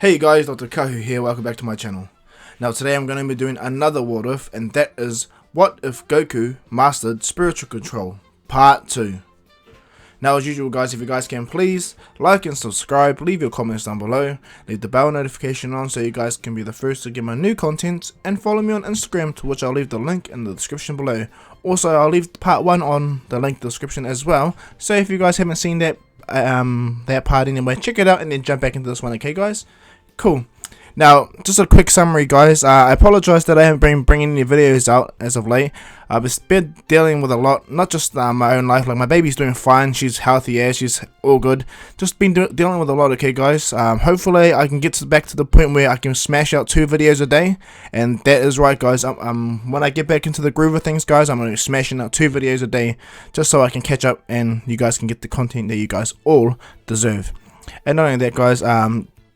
Hey guys, Dr. Kahu here, welcome back to my channel. Now today I'm going to be doing another what if, and that is what if Goku mastered spiritual control, part 2. Now as usual guys, if you guys can please like and subscribe, leave your comments down below, leave the bell notification on so you guys can be the first to get my new content, and follow me on Instagram, to which I'll leave the link in the description below. Also I'll leave part 1 on the link in the description as well, so if you guys haven't seen that part anyway, check it out and then jump back into this one, okay guys? Cool. Now, just a quick summary, guys. I apologize that I haven't been bringing any videos out as of late. I've been dealing with a lot, not just my own life. Like, my baby's doing fine. She's healthy, yeah, she's all good. Just been dealing with a lot, okay, guys. Hopefully, I can get back to the point where I can smash out 2 videos a day. And that is right, guys. When I get back into the groove of things, guys, I'm going to be smashing out 2 videos a day, just so I can catch up and you guys can get the content that you guys all deserve. And not only that, guys,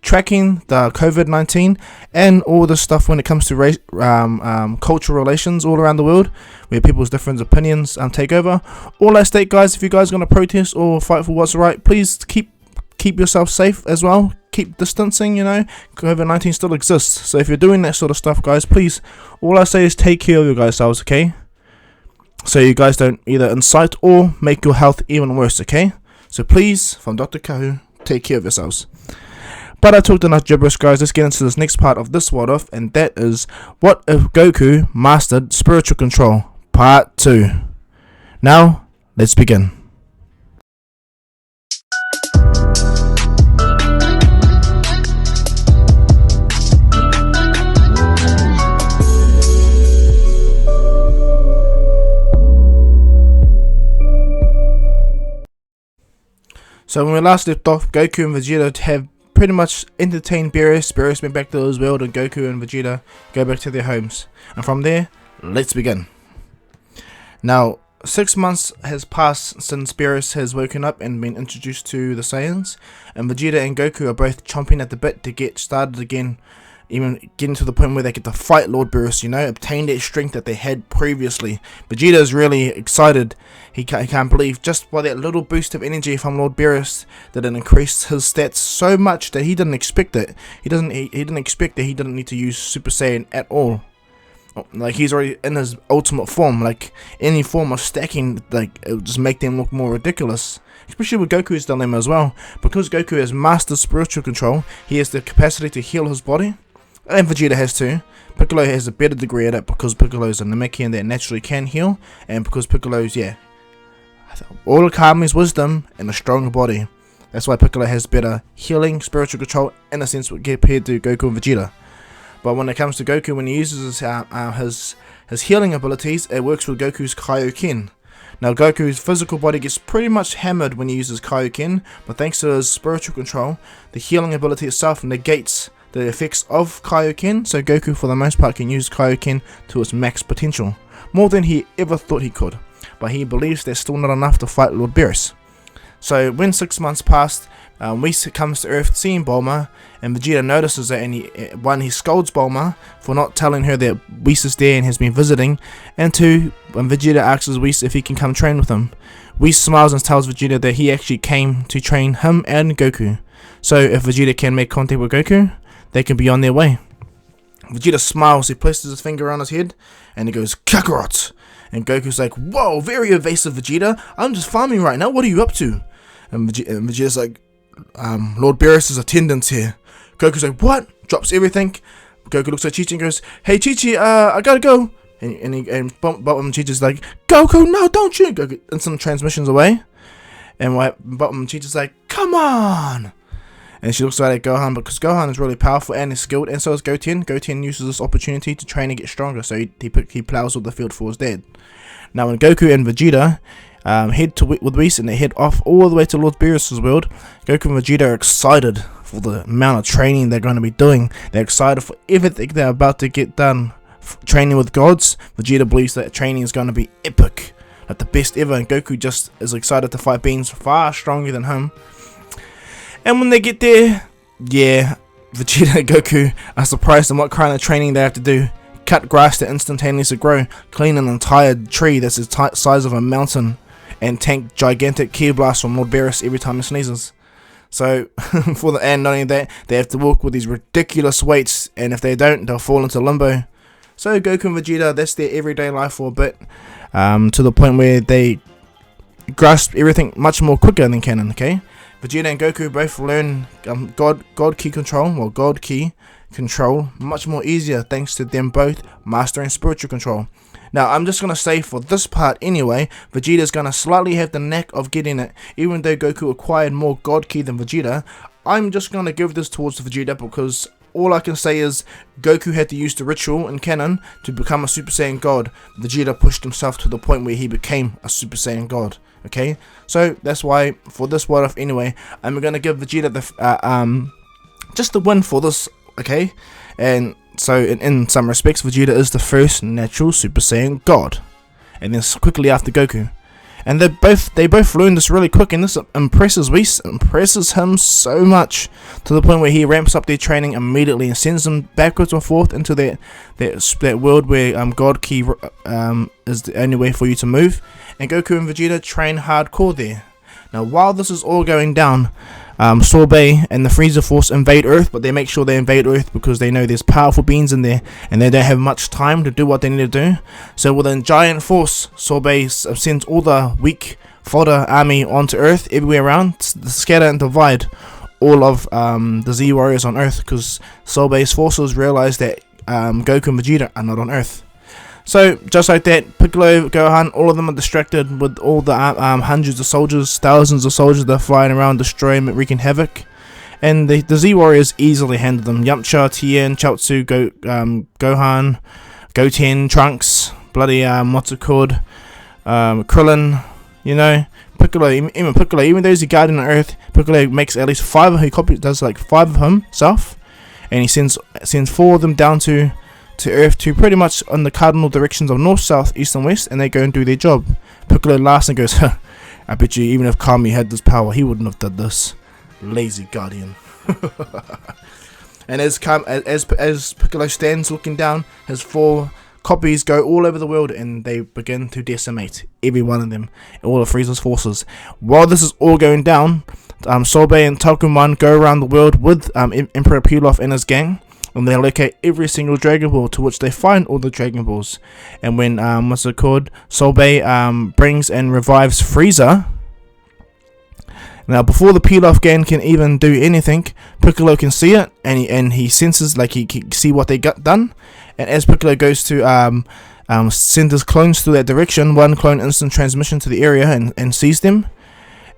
tracking the COVID-19 and all the stuff when it comes to race, cultural relations all around the world, where people's different opinions take over. All I state, guys, if you guys are going to protest or fight for what's right, please keep yourself safe as well. Keep distancing, you know. COVID-19 still exists, so if you're doing that sort of stuff, guys, please, all I say is take care of your guys selves, okay? So you guys don't either incite or make your health even worse, okay? So please, from Dr. Kahu, take care of yourselves. But I talked enough gibberish, guys. Let's get into this next part of this what if, and that is what if Goku mastered spiritual control, part 2. Now, let's begin. So when we last left off, Goku and Vegeta have pretty much entertained Beerus. Beerus went back to his world, and Goku and Vegeta go back to their homes. And from there, let's begin. Now, 6 months has passed since Beerus has woken up and been introduced to the Saiyans, and Vegeta and Goku are both chomping at the bit to get started again, even getting to the point where they get to fight Lord Beerus, you know, obtain that strength that they had previously. Vegeta is really excited. He can't believe just by that little boost of energy from Lord Beerus that it increased his stats so much that he didn't expect it. He didn't expect that he didn't need to use Super Saiyan at all. Like, he's already in his ultimate form. Like, any form of stacking, like, it would just make them look more ridiculous. Especially with Goku's dilemma as well. Because Goku has mastered spiritual control, he has the capacity to heal his body. And Vegeta has too. Piccolo has a better degree at it because Piccolo's a Namekian that naturally can heal, and because Piccolo's, yeah, all of Kami's wisdom and a stronger body. That's why Piccolo has better healing, spiritual control, in a sense, compared to Goku and Vegeta. But when it comes to Goku, when he uses his healing abilities, it works with Goku's Kaioken. Now, Goku's physical body gets pretty much hammered when he uses Kaioken, but thanks to his spiritual control, the healing ability itself negates the effects of Kaioken, so Goku for the most part can use Kaioken to its max potential, more than he ever thought he could, but he believes there's still not enough to fight Lord Beerus. So when 6 months passed, Whis comes to Earth seeing Bulma, and Vegeta notices that, and he scolds Bulma for not telling her that Whis is there and has been visiting, and 2, when Vegeta asks Whis if he can come train with him, Whis smiles and tells Vegeta that he actually came to train him and Goku, so if Vegeta can make contact with Goku, they can be on their way. Vegeta smiles, he places his finger on his head, and he goes, Kakarot! And Goku's like, whoa, very evasive, Vegeta, I'm just farming right now, what are you up to? And Vegeta's like, Lord Beerus' attendance here. Goku's like, what? Drops everything. Goku looks at Chi-Chi and goes, hey Chi-Chi, I gotta go. And Chi-Chi's like, Goku, no, don't you? Goku instant transmissions away. And Chi-Chi's like, come on! And she looks right at Gohan, because Gohan is really powerful and is skilled, and so is Goten. Goten uses this opportunity to train and get stronger, so he plows with the field for his dad. Now when Goku and Vegeta head with Whis, and they head off all the way to Lord Beerus' world, Goku and Vegeta are excited for the amount of training they're going to be doing. They're excited for everything they're about to get done. Training with gods, Vegeta believes that training is going to be epic, like the best ever, and Goku just is excited to fight beings far stronger than him. And when they get there, yeah, Vegeta and Goku are surprised at what kind of training they have to do. Cut grass to instantaneously grow, clean an entire tree that's the size of a mountain, and tank gigantic ki blast from Lord Beerus every time he sneezes. So and not only that, they have to walk with these ridiculous weights, and if they don't, they'll fall into limbo. So Goku and Vegeta, that's their everyday life for a bit, to the point where they grasp everything much more quicker than canon. Okay, Vegeta and Goku both learn God Ki control much more easier thanks to them both mastering spiritual control. Now, I'm just going to say for this part anyway, Vegeta's going to slightly have the knack of getting it. Even though Goku acquired more God Ki than Vegeta, I'm just going to give this towards Vegeta because all I can say is Goku had to use the ritual in canon to become a Super Saiyan God. Vegeta pushed himself to the point where he became a Super Saiyan God. Okay, so that's why for this what if anyway, I'm going to give Vegeta the just the win for this. Okay, and so in some respects, Vegeta is the first natural Super Saiyan God, and then quickly after Goku, and they both learn this really quick, and this impresses him so much to the point where he ramps up their training immediately and sends them backwards and forth into that world where God Ki is the only way for you to move, and Goku and Vegeta train hardcore there. Now, while this is all going down, Sorbet and the Frieza Force invade Earth, but they make sure they invade Earth because they know there's powerful beings in there and they don't have much time to do what they need to do. So with a giant force, Sorbet sends all the weak fodder army onto Earth everywhere around to scatter and divide all of the Z warriors on Earth, because Sorbet's forces realize that Goku and Vegeta are not on Earth. So, just like that, Piccolo, Gohan, all of them are distracted with all the hundreds of soldiers, thousands of soldiers that are flying around, destroying and wreaking havoc. And the Z Warriors easily handle them. Yamcha, Tien, Chaozu, Gohan, Goten, Trunks, bloody, what's it called, Krillin, you know, Piccolo, even though he's a guardian on Earth, Piccolo makes at least 5 of he does like 5 of himself, and he sends 4 of them down to Earth, to pretty much on the cardinal directions of north, south, east and west, and they go and do their job. Piccolo laughs and goes, huh, I bet you even if Kami had this power, he wouldn't have done this. Lazy guardian. And as Piccolo stands looking down, his 4 copies go all over the world and they begin to decimate every one of them, all of Frieza's forces. While this is all going down, Sorbet and Tokuman go around the world with Emperor Pilaf and his gang, and they locate every single Dragon Ball, to which they find all the Dragon Balls. And when Sorbet brings and revives Frieza. Now, before the Pilaf gang can even do anything, Piccolo can see it, and he senses, like, he can see what they got done. And as Piccolo goes to send his clones to that direction, one clone instant transmission to the area and sees them.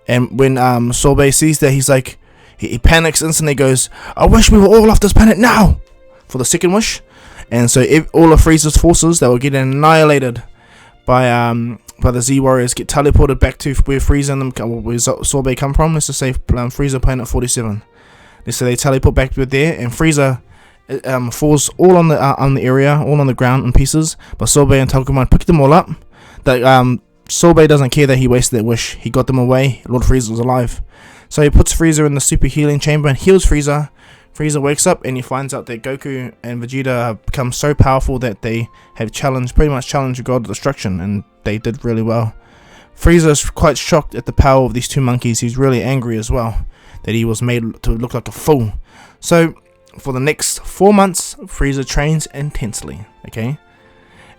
And when Sorbet sees that, he's like, he panics instantly, goes, I wish we were all off this planet now, for the second wish. And so all of Frieza's forces that were getting annihilated by the Z Warriors get teleported back to where Frieza and them, where Sorbet come from. Let's just say Frieza Planet 47. So they teleport back to there, and Frieza falls all on the area, all on the ground in pieces. But Sorbet and Tokuman pick them all up. Sorbet doesn't care that he wasted that wish. He got them away. Lord Frieza was alive. So he puts Frieza in the super healing chamber and heals Frieza. Frieza wakes up and he finds out that Goku and Vegeta have become so powerful that they have pretty much challenged God of Destruction, and they did really well. Frieza is quite shocked at the power of these 2 monkeys. He's really angry as well that he was made to look like a fool. So for the next 4 months, Frieza trains intensely, okay?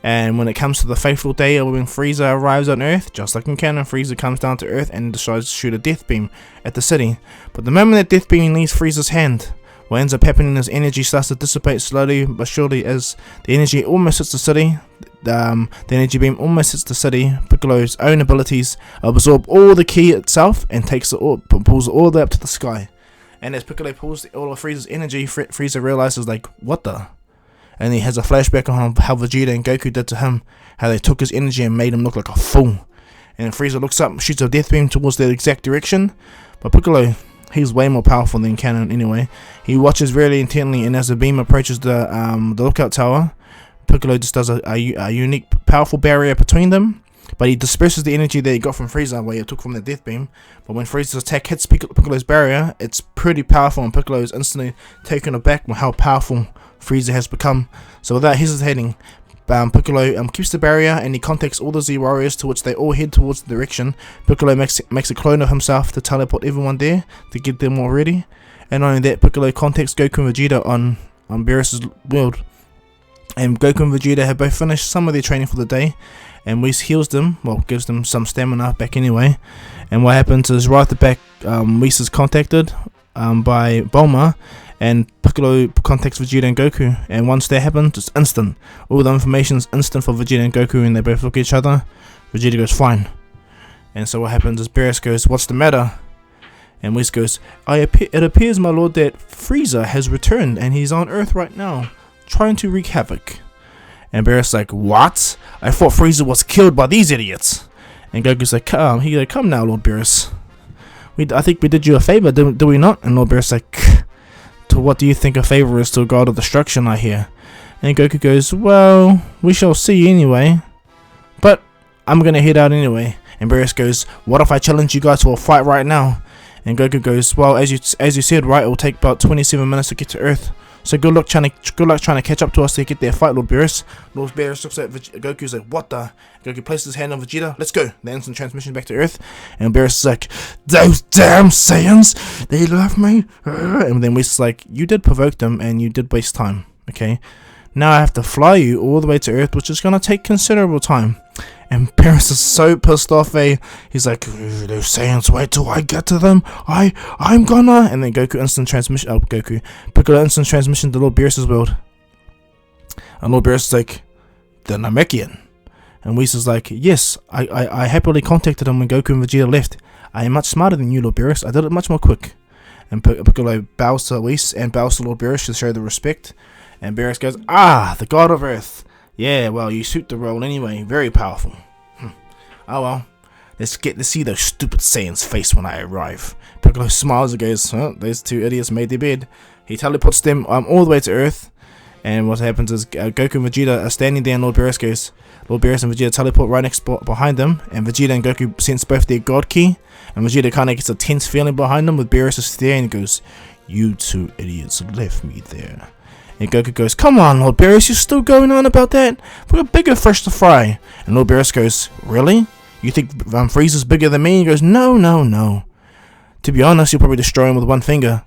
And when it comes to the fateful day when Frieza arrives on Earth, just like in canon, Frieza comes down to Earth and decides to shoot a death beam at the city. But the moment that death beam leaves Frieza's hand, what ends up happening is energy starts to dissipate slowly but surely. As the energy almost hits the city, the energy beam almost hits the city, Piccolo's own abilities absorb all the ki itself and pulls it all the way up to the sky. And as Piccolo pulls all of Frieza's energy, Frieza realizes, like, what the? And he has a flashback on how Vegeta and Goku did to him, how they took his energy and made him look like a fool. And Frieza looks up and shoots a death beam towards the exact direction, but Piccolo, he's way more powerful than canon anyway. He watches really intently, and as the beam approaches the lookout tower, Piccolo just does a unique, powerful barrier between them. But he disperses the energy that he got from Frieza, where he took from the death beam. But when Frieza's attack hits Piccolo's barrier, it's pretty powerful, and Piccolo is instantly taken aback with how powerful Frieza has become. So without hesitating, Piccolo keeps the barrier, and he contacts all the Z warriors, to which they all head towards the direction. Piccolo makes a clone of himself to teleport everyone there to get them all ready. And not only that, Piccolo contacts Goku and Vegeta on Beerus' world. And Goku and Vegeta have both finished some of their training for the day, and Whis heals them, well, gives them some stamina back anyway. And what happens is, right at the back, Whis is contacted by Bulma, and Piccolo contacts Vegeta and Goku, and once that happens, it's instant. All the information is instant for Vegeta and Goku, and they both look at each other. Vegeta goes, fine. And so what happens is, Beerus goes, what's the matter? And Whis goes, it appears, my lord, that Frieza has returned, and he's on Earth right now, trying to wreak havoc. And Beerus like, what? I thought Frieza was killed by these idiots. And Goku's like, come now, Lord Beerus. I think we did you a favor, do we not? And Lord Beerus like, to what do you think a favor is to a god of destruction, I hear? And Goku goes, well, we shall see anyway. But I'm gonna head out anyway. And Beerus goes, what if I challenge you guys to a fight right now? And Goku goes, well, as you said, right, it will take about 27 minutes to get to Earth. So good luck trying to catch up to us to get there fight, Lord Beerus. Lord Beerus looks at Goku's like, what the? Goku places his hand on Vegeta. Let's go. The instant transmission back to Earth. And Beerus is like, those damn Saiyans, they love me. And then Whis is like, you did provoke them and you did waste time. Okay. Now I have to fly you all the way to Earth, which is going to take considerable time. And Beerus is so pissed off, he's like, those Saiyans, wait till I get to them, I'm gonna. And then Piccolo instant transmission to Lord Beerus' world. And Lord Beerus is like, the Namekian. And Whis is like, yes, I happily contacted him when Goku and Vegeta left. I am much smarter than you, Lord Beerus, I did it much more quick. And Piccolo bows to Whis and bows to Lord Beerus to show the respect. And Beerus goes, the god of Earth. Yeah, well, you suit the role anyway. Very powerful. Oh well. Let's get to see those stupid Saiyans' face when I arrive. Piccolo smiles and goes, those two idiots made their bed. He teleports them all the way to Earth. And what happens is Goku and Vegeta are standing there, and Lord Beerus and Vegeta teleport right next behind them. And Vegeta and Goku sense both their god key. And Vegeta kind of gets a tense feeling behind them with Beerus there, and he goes, you two idiots left me there. And Goku goes, come on, Lord Beerus, you're still going on about that? We've got bigger fish to fry. And Lord Beerus goes, really? You think Frieza's bigger than me? He goes, no. To be honest, you'll probably destroy him with one finger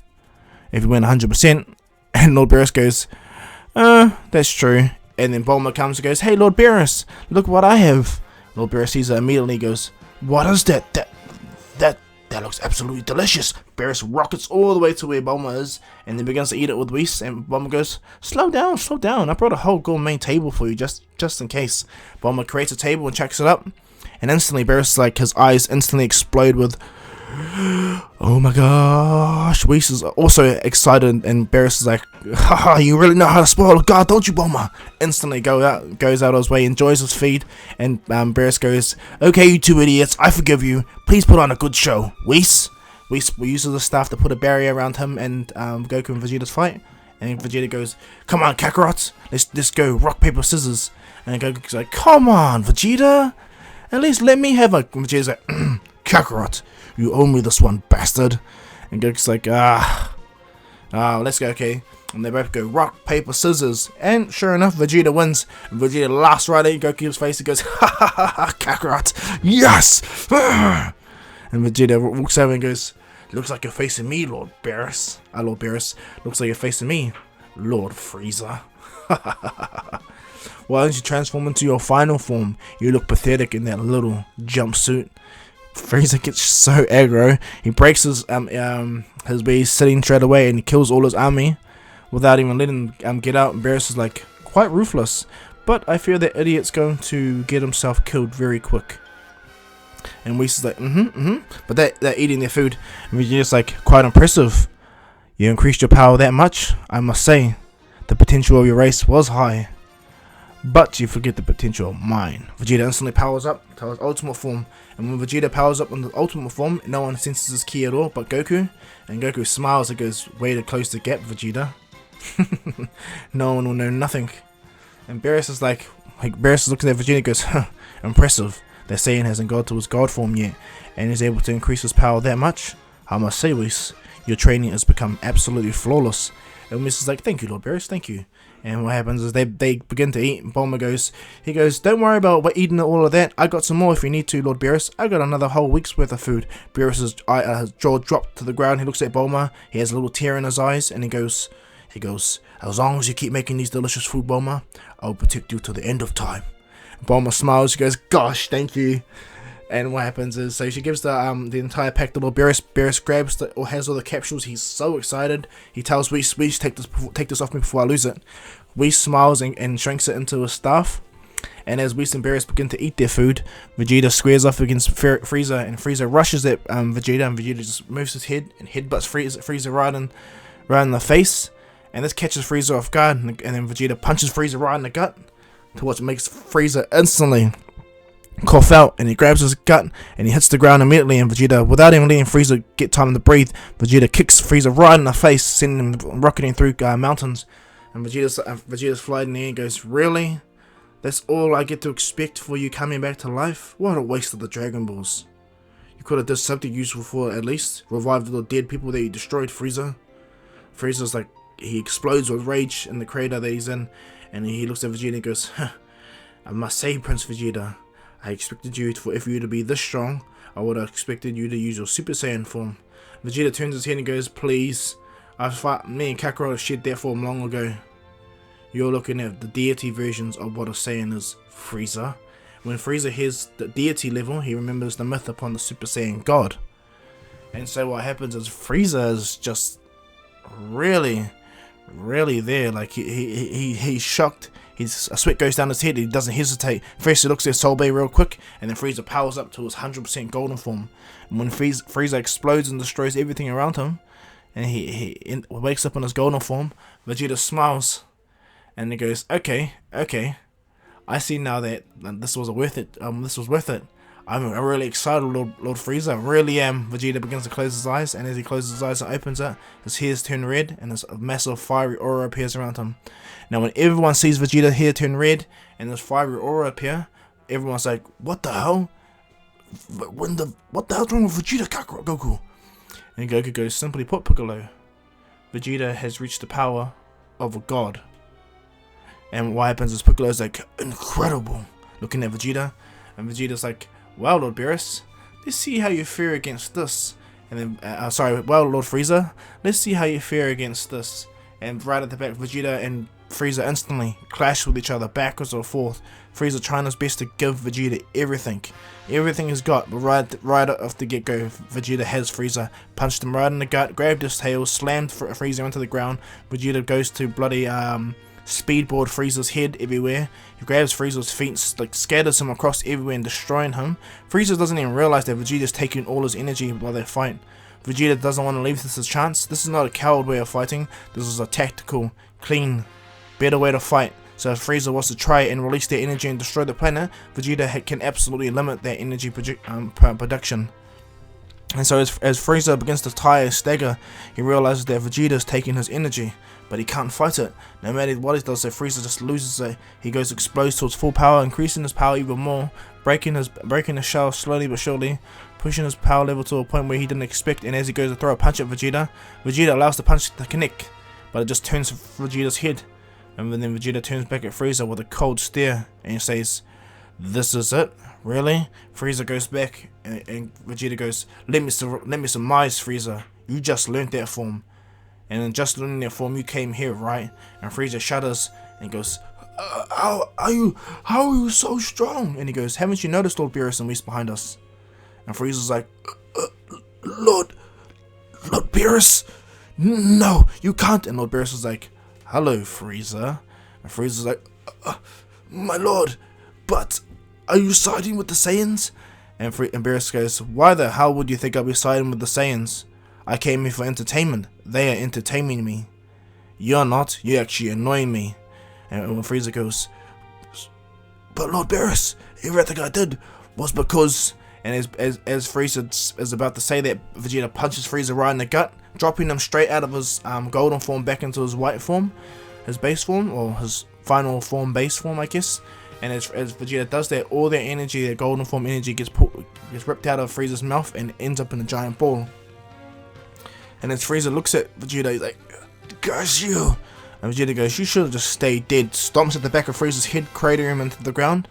if you went 100%. And Lord Beerus goes, that's true. And then Bulma comes and goes, hey, Lord Beerus, look what I have. Lord Beerus sees her immediately, goes, what is that? That looks absolutely delicious. Beerus rockets all the way to where Bulma is and then begins to eat it with Whis, and Bulma goes, slow down. I brought a whole gourmet table for you just in case. Bulma creates a table and checks it up, and instantly Beerus, like, his eyes instantly explode with, oh my gosh. Whis is also excited, and Beerus is like, haha, you really know how to spoil a god, don't you, Bulma? Instantly goes out of his way, enjoys his feed, and Beerus goes, okay, you two idiots, I forgive you. Please put on a good show. Whis uses the staff to put a barrier around him and Goku and Vegeta's fight. And Vegeta goes, come on, Kakarot, let's go rock, paper, scissors. And Goku's like, come on, Vegeta, at least let me have a... Vegeta's like, Kakarot, you owe me this one, bastard. And Goku's like, let's go, okay. And they both go rock, paper, scissors. And sure enough, Vegeta wins. And Vegeta laughs right at Goku's face. He goes, ha ha ha ha, Kakarot, yes! And Vegeta walks over and goes, looks like you're facing me, Lord Beerus. Lord Beerus, looks like you're facing me, Lord Frieza. Why don't you transform into your final form? You look pathetic in that little jumpsuit. Frieza gets so aggro, he breaks his beast sitting straight away and he kills all his army without even letting them get out. And Beerus is like quite ruthless, but I fear that idiot's going to get himself killed very quick. And Whis is like, but they're eating their food, and Vegeta's like, quite impressive. You increased your power that much? I must say, the potential of your race was high. But you forget the potential of mine. Vegeta instantly powers up to his ultimate form. And when Vegeta powers up in the ultimate form, no one senses his ki at all but Goku. And Goku smiles and goes, way to close the gap, Vegeta. No one will know nothing. And Beerus is like, Beerus looks at Vegeta and goes, impressive. That Saiyan hasn't got to his god form yet, and is able to increase his power that much. I must say, Whis, Your training has become absolutely flawless. And Mrs. like, thank you, Lord Beerus, thank you. And what happens is they begin to eat, and Bulma goes, don't worry about eating all of that. I got some more if you need to, Lord Beerus. I got another whole week's worth of food. Beerus's jaw dropped to the ground. He looks at Bulma. He has a little tear in his eyes, and he goes, as long as you keep making these delicious food, Bulma, I'll protect you till the end of time. Bulma smiles. She goes, gosh, thank you. And what happens is, so she gives the entire pack to Lord Beerus. Beerus grabs or has all the capsules. He's so excited. He tells Whis, take this off me before I lose it. Whis smiles and shrinks it into a staff. And as Whis and Beerus begin to eat their food, Vegeta squares off against Frieza, and Frieza rushes at Vegeta, and Vegeta just moves his head and headbutts Frieza right in the face. And this catches Frieza off guard, and then Vegeta punches Frieza right in the gut, to what makes Frieza instantly cough out, and he grabs his gut and he hits the ground immediately, and Vegeta, without even letting Frieza get time to breathe, Vegeta kicks Frieza right in the face, sending him rocketing through mountains. And Vegeta's flying in the air and goes, really? That's all I get to expect for you coming back to life? What a waste of the Dragon Balls. You could have done something useful for at least revive the dead people that you destroyed, Frieza. Frieza's like, he explodes with rage in the crater that he's in, and he looks at Vegeta and goes, I must say, Prince Vegeta, I expected you for you to be this strong. I would have expected you to use your Super Saiyan form. Vegeta turns his head and goes, please. Me and Kakarot shed that form long ago. You're looking at the deity versions of what a Saiyan is, Frieza. When Frieza hears the deity level, he remembers the myth upon the Super Saiyan God. And so what happens is Frieza is just really there. Like he's shocked. A sweat goes down his head. He doesn't hesitate. First he looks at Soul Bay real quick, and then Frieza powers up to his 100% golden form. And when Frieza explodes and destroys everything around him, and he wakes up in his golden form, Vegeta smiles, and he goes, okay, I see now that this was worth it. I'm really excited, Lord Frieza. I really am. Vegeta begins to close his eyes, and as he closes his eyes and opens it, his hairs turn red, and this massive fiery aura appears around him. Now, when everyone sees Vegeta hair turn red and this fiery aura appear, everyone's like, "What the hell? What the hell's wrong with Vegeta, Kakarot, Goku?" And Goku goes, "Simply put, Piccolo, Vegeta has reached the power of a god." And what happens is Piccolo's like, "Incredible," looking at Vegeta, and Vegeta's like, "Well, Lord Beerus, let's see how you fare against this." And then, well, Lord Frieza, let's see how you fare against this. And right at the back, Vegeta and Frieza instantly clash with each other, backwards or forth. Frieza trying his best to give Vegeta everything he's got, but right off the get-go, Vegeta has Frieza, punched him right in the gut, grabbed his tail, slammed Frieza onto the ground. Vegeta goes to bloody speedboard Frieza's head everywhere. He grabs Frieza's feet, like scatters him across everywhere and destroying him. Frieza doesn't even realize that Vegeta's taking all his energy while they fight. Vegeta doesn't want to leave this as a chance. This is not a coward way of fighting. This is a tactical, clean, better way to fight. So if Frieza was to try and release their energy and destroy the planet, Vegeta can absolutely limit their energy production. And so as Frieza begins to tire and stagger, he realizes that Vegeta is taking his energy, but he can't fight it. No matter what he does, so Frieza just loses it. He goes explodes to his full power, increasing his power even more, breaking his shell slowly but surely, pushing his power level to a point where he didn't expect. And as he goes to throw a punch at Vegeta, Vegeta allows the punch to connect, but it just turns Vegeta's head. And then Vegeta turns back at Frieza with a cold stare and he says, "This is it? Really?" Frieza goes back and Vegeta goes, let me surmise, Frieza. You just learned that form. And in just learning that form, you came here, right?" And Frieza shudders and goes, how are you so strong?" And he goes, "Haven't you noticed Lord Beerus and Whis behind us?" And Frieza's like, Lord Beerus? No, you can't." And Lord Beerus is like, "Hello, Frieza." And Frieza's like, "My lord, but are you siding with the Saiyans?" And Beerus goes, "Why the hell would you think I'll be siding with the Saiyans? I came here for entertainment. They are entertaining me. You're not. You're actually annoying me." And when Frieza goes, "But Lord Beerus, everything I did was because..." And as Frieza is about to say that, Vegeta punches Frieza right in the gut, dropping him straight out of his golden form back into his white form, his base form, or his final form base form, I guess. And as Vegeta does that, all their energy, their golden form energy, gets ripped out of Frieza's mouth and ends up in a giant ball. And as Frieza looks at Vegeta, he's like, "Curse you!" And Vegeta goes, "You should have just stayed dead." Stomps at the back of Frieza's head, cratering him into the ground.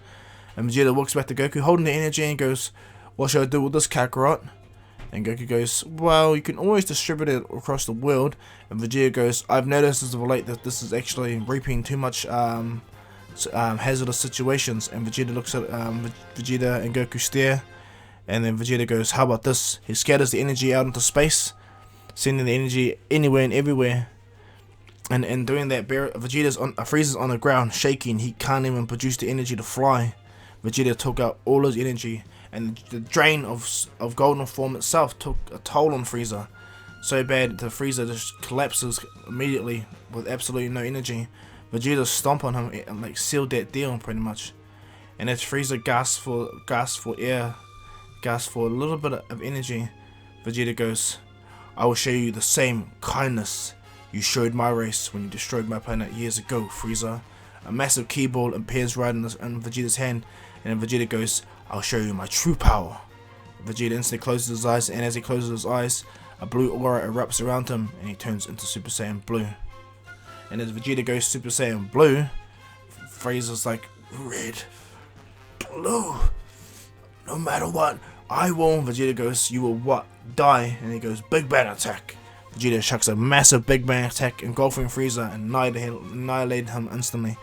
And Vegeta walks back to Goku, holding the energy, and goes, "What should I do with this Kakarot?" And Goku goes, "Well, you can always distribute it across the world." And Vegeta goes, "I've noticed as of late that this is actually reaping too much hazardous situations." And Vegeta looks at Vegeta and Goku stare. And then Vegeta goes, "How about this?" He scatters the energy out into space, sending the energy anywhere and everywhere. And in doing that, Frieza's on the ground, shaking. He can't even produce the energy to fly. Vegeta took out all his energy, and the drain of golden form itself took a toll on Frieza. So bad that Frieza just collapses immediately with absolutely no energy. Vegeta stomp on him and like sealed that deal pretty much. And as Frieza gasps for air, gasps for a little bit of energy, Vegeta goes, "I will show you the same kindness you showed my race when you destroyed my planet years ago, Frieza." A massive key ball appears right in Vegeta's hand, and then Vegeta goes, "I'll show you my true power." Vegeta instantly closes his eyes, and as he closes his eyes, a blue aura erupts around him, and he turns into Super Saiyan Blue. And as Vegeta goes Super Saiyan Blue, Frieza's like, "Red, blue, no matter what, I will." Vegeta goes, "You will what? Die?" And he goes, "Big Bang Attack." Vegeta chucks a massive Big Bang Attack, engulfing Frieza and annihilating him instantly.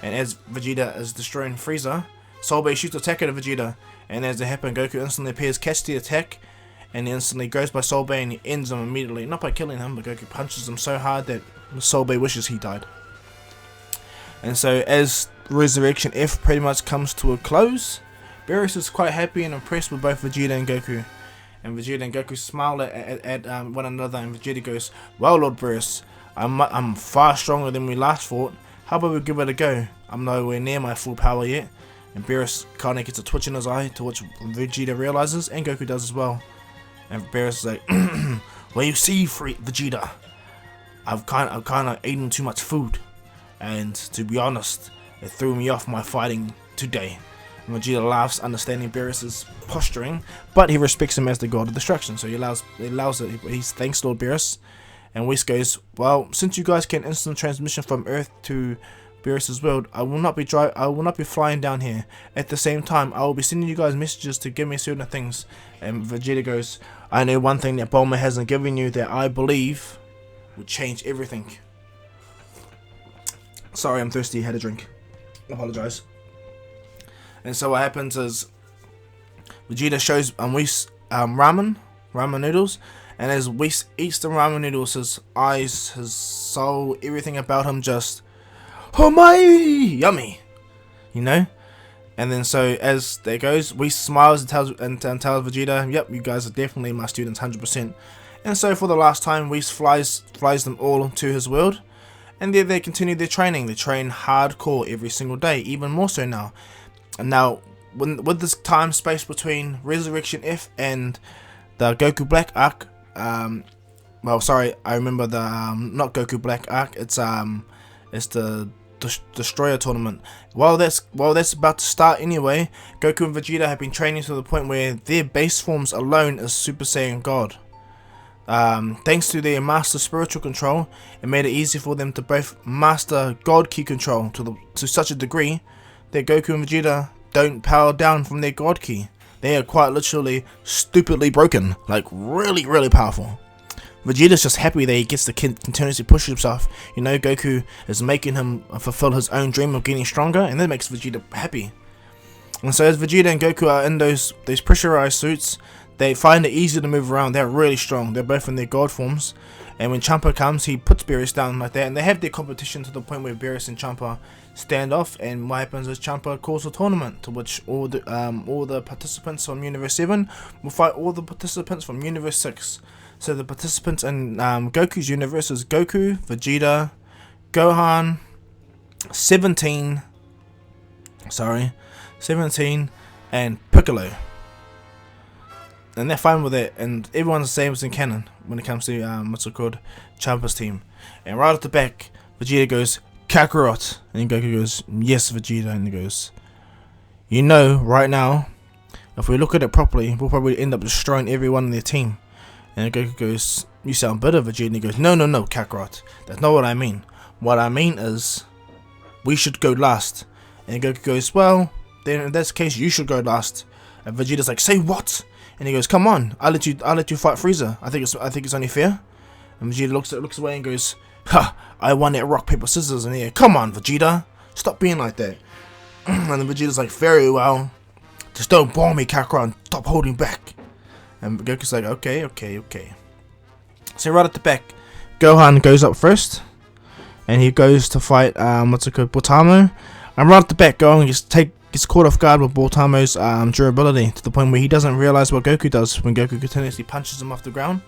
And as Vegeta is destroying Frieza, Soulbay shoots attack at Vegeta, and as it happens, Goku instantly appears, catches the attack, and he instantly goes by Soulbay and he ends him immediately. Not by killing him, but Goku punches him so hard that Soulbay wishes he died. And so as Resurrection F pretty much comes to a close, Beerus is quite happy and impressed with both Vegeta and Goku. And Vegeta and Goku smile at one another, and Vegeta goes, "Well, Lord Beerus, I'm far stronger than we last fought. How about we give it a go? I'm nowhere near my full power yet." And Beerus kind of gets a twitch in his eye, to which Vegeta realizes, and Goku does as well. And Beerus is like, "Well, you see, Vegeta, I've kind of eaten too much food, and to be honest, it threw me off my fighting today." And Vegeta laughs, understanding Beerus's posturing, but he respects him as the god of destruction, so he allows it. He thanks Lord Beerus, and Whis goes, "Well, since you guys can instant transmission from Earth to Beerus's world, I will not be flying down here. At the same time, I will be sending you guys messages to give me certain things." And Vegeta goes, "I know one thing that Bulma hasn't given you that I believe would change everything." Sorry, I'm thirsty. Had a drink. Apologize. And so what happens is Vegeta shows Whis ramen noodles, and as Whis eats the ramen noodles, his eyes, his soul, everything about him just, "Oh my, yummy," you know. And then so as that goes, Whis smiles and tells Vegeta, "Yep, you guys are definitely my students, 100%. And so for the last time, Whis flies them all to his world, and there they continue their training. They train hardcore every single day, even more so now. And now, with this time space between Resurrection F and the Goku Black arc, well, sorry, I remember the not Goku Black arc. It's the Destroyer tournament. While that's about to start anyway, Goku and Vegeta have been training to the point where their base forms alone is Super Saiyan God. Thanks to their Master Spiritual Control, it made it easy for them to both master God Ki Control to such a degree that Goku and Vegeta don't power down from their God Ki. They are quite literally stupidly broken, like really, really powerful. Vegeta's just happy that he gets to continuously push himself. You know, Goku is making him fulfill his own dream of getting stronger, and that makes Vegeta happy. And so as Vegeta and Goku are in those pressurized suits, they find it easy to move around. They're really strong. They're both in their God forms. And when Champa comes, he puts Beerus down like that, and they have their competition to the point where Beerus and Champa stand off. And what happens is Champa calls a tournament to which all the participants from Universe 7 will fight all the participants from Universe 6. So the participants in Goku's universe is Goku, Vegeta, Gohan, 17, and Piccolo. And they're fine with it, and everyone's the same as in canon when it comes to what's it called, Champa's team. And right at the back, Vegeta goes, "Kakarot," and Goku goes, "Yes, Vegeta," and he goes, "You know, right now, if we look at it properly, we'll probably end up destroying everyone in their team." And Goku goes, "You sound bitter, Vegeta." And he goes, "No, Kakarot. That's not what I mean. What I mean is, we should go last." And Goku goes, "Well, then in this case, you should go last." And Vegeta's like, "Say what?" And he goes, "Come on, I'll let you fight Frieza. I think it's only fair." And Vegeta looks away and goes, "Ha! I won at rock paper scissors." And he goes, "Come on, Vegeta, stop being like that." And then Vegeta's like, "Very well. Just don't bore me, Kakarot. Stop holding back." And Goku's like, okay. So right at the back, Gohan goes up first, and he goes to fight Bultamo. And right at the back, Gohan gets caught off guard with Bultamo's durability, to the point where he doesn't realize what Goku does when Goku continuously punches him off the ground.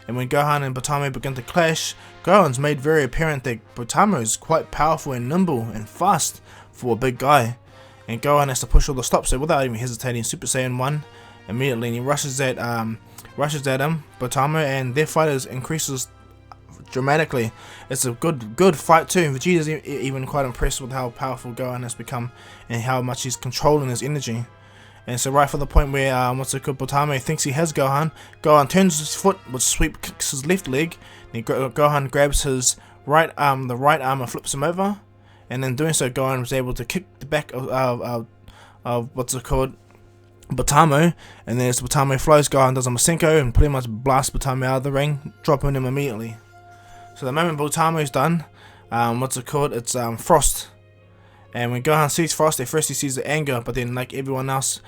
And when Gohan and Bultamo begin to clash, Gohan's made very apparent that Bultamo is quite powerful and nimble and fast for a big guy. And Gohan has to push all the stops, so without even hesitating, Super Saiyan 1 immediately, and he rushes at him, Bultamo, and their fight increases dramatically. It's a good fight too. Vegeta's even quite impressed with how powerful Gohan has become and how much he's controlling his energy. And so right from the point where Bultamo thinks he has Gohan turns his foot, which sweep kicks his left leg. And Gohan grabs his right arm, and flips him over. And in doing so, Gohan was able to kick the back of Bultamo. And then as Bultamo flows, Gohan does a Masenko and pretty much blasts Bultamo out of the ring, dropping him immediately. So the moment Bultamo's done, it's Frost. And when Gohan sees Frost, at first he sees the anger, but then like everyone else,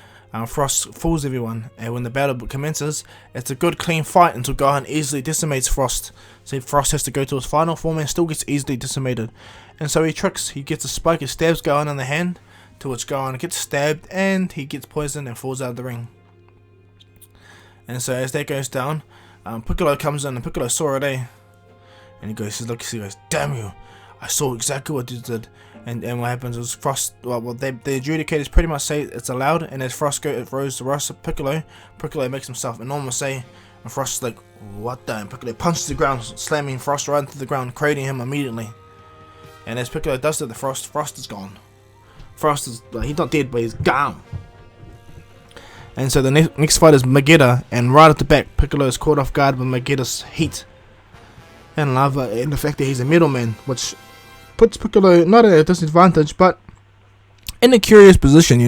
Frost fools everyone. And when the battle commences, it's a good clean fight until Gohan easily decimates Frost. So Frost has to go to his final form and still gets easily decimated. And so he gets a spike, and stabs Gohan in the hand, to which Gohan gets stabbed and he gets poisoned and falls out of the ring. And so as that goes down, Piccolo comes in, and Piccolo saw it, and he goes, "Damn you, I saw exactly what you did." And what happens is Frost, the adjudicators pretty much say it's allowed, and as Frost throws the rust of Piccolo makes himself enormous, and Frost's like, "What the?" And Piccolo punches the ground, slamming Frost right into the ground, crating him immediately. And as Piccolo does that, the Frost is gone. Frost is, he's not dead, but he's gone. And so the next fight is Vegeta, and right at the back, Piccolo is caught off guard with Vegeta's heat and lava, and the fact that he's a middleman, which puts Piccolo not at a disadvantage, but in a curious position,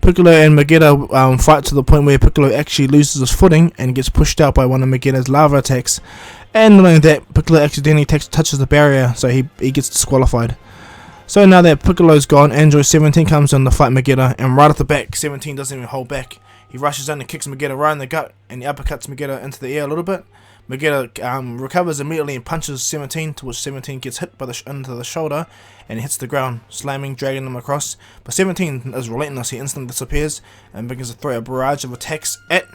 Piccolo and Vegeta fight to the point where Piccolo actually loses his footing and gets pushed out by one of Vegeta's lava attacks. And not only that, Piccolo accidentally touches the barrier, so he gets disqualified. So now that Piccolo's gone, Android 17 comes in to fight Vegeta, and right at the back, 17 doesn't even hold back. He rushes in and kicks Vegeta right in the gut, and he uppercuts Vegeta into the air a little bit. Vegeta recovers immediately and punches 17, to which 17 gets hit into the shoulder and hits the ground, dragging him across. But 17 is relentless, he instantly disappears and begins to throw a barrage of attacks at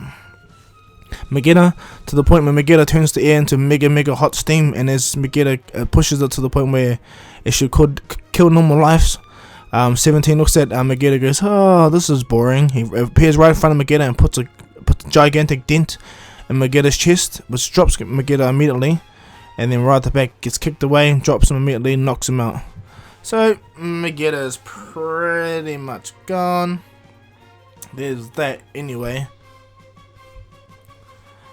Vegeta, to the point where Vegeta turns the air into mega hot steam, and as Vegeta pushes it to the point where it could kill normal lives, 17 looks at Vegeta and goes, "Oh, this is boring." He appears right in front of Vegeta and puts a gigantic dent in Vegeta's chest, which drops Vegeta immediately, and then right at the back gets kicked away, drops him immediately, knocks him out. So Vegeta is pretty much gone. There's that anyway.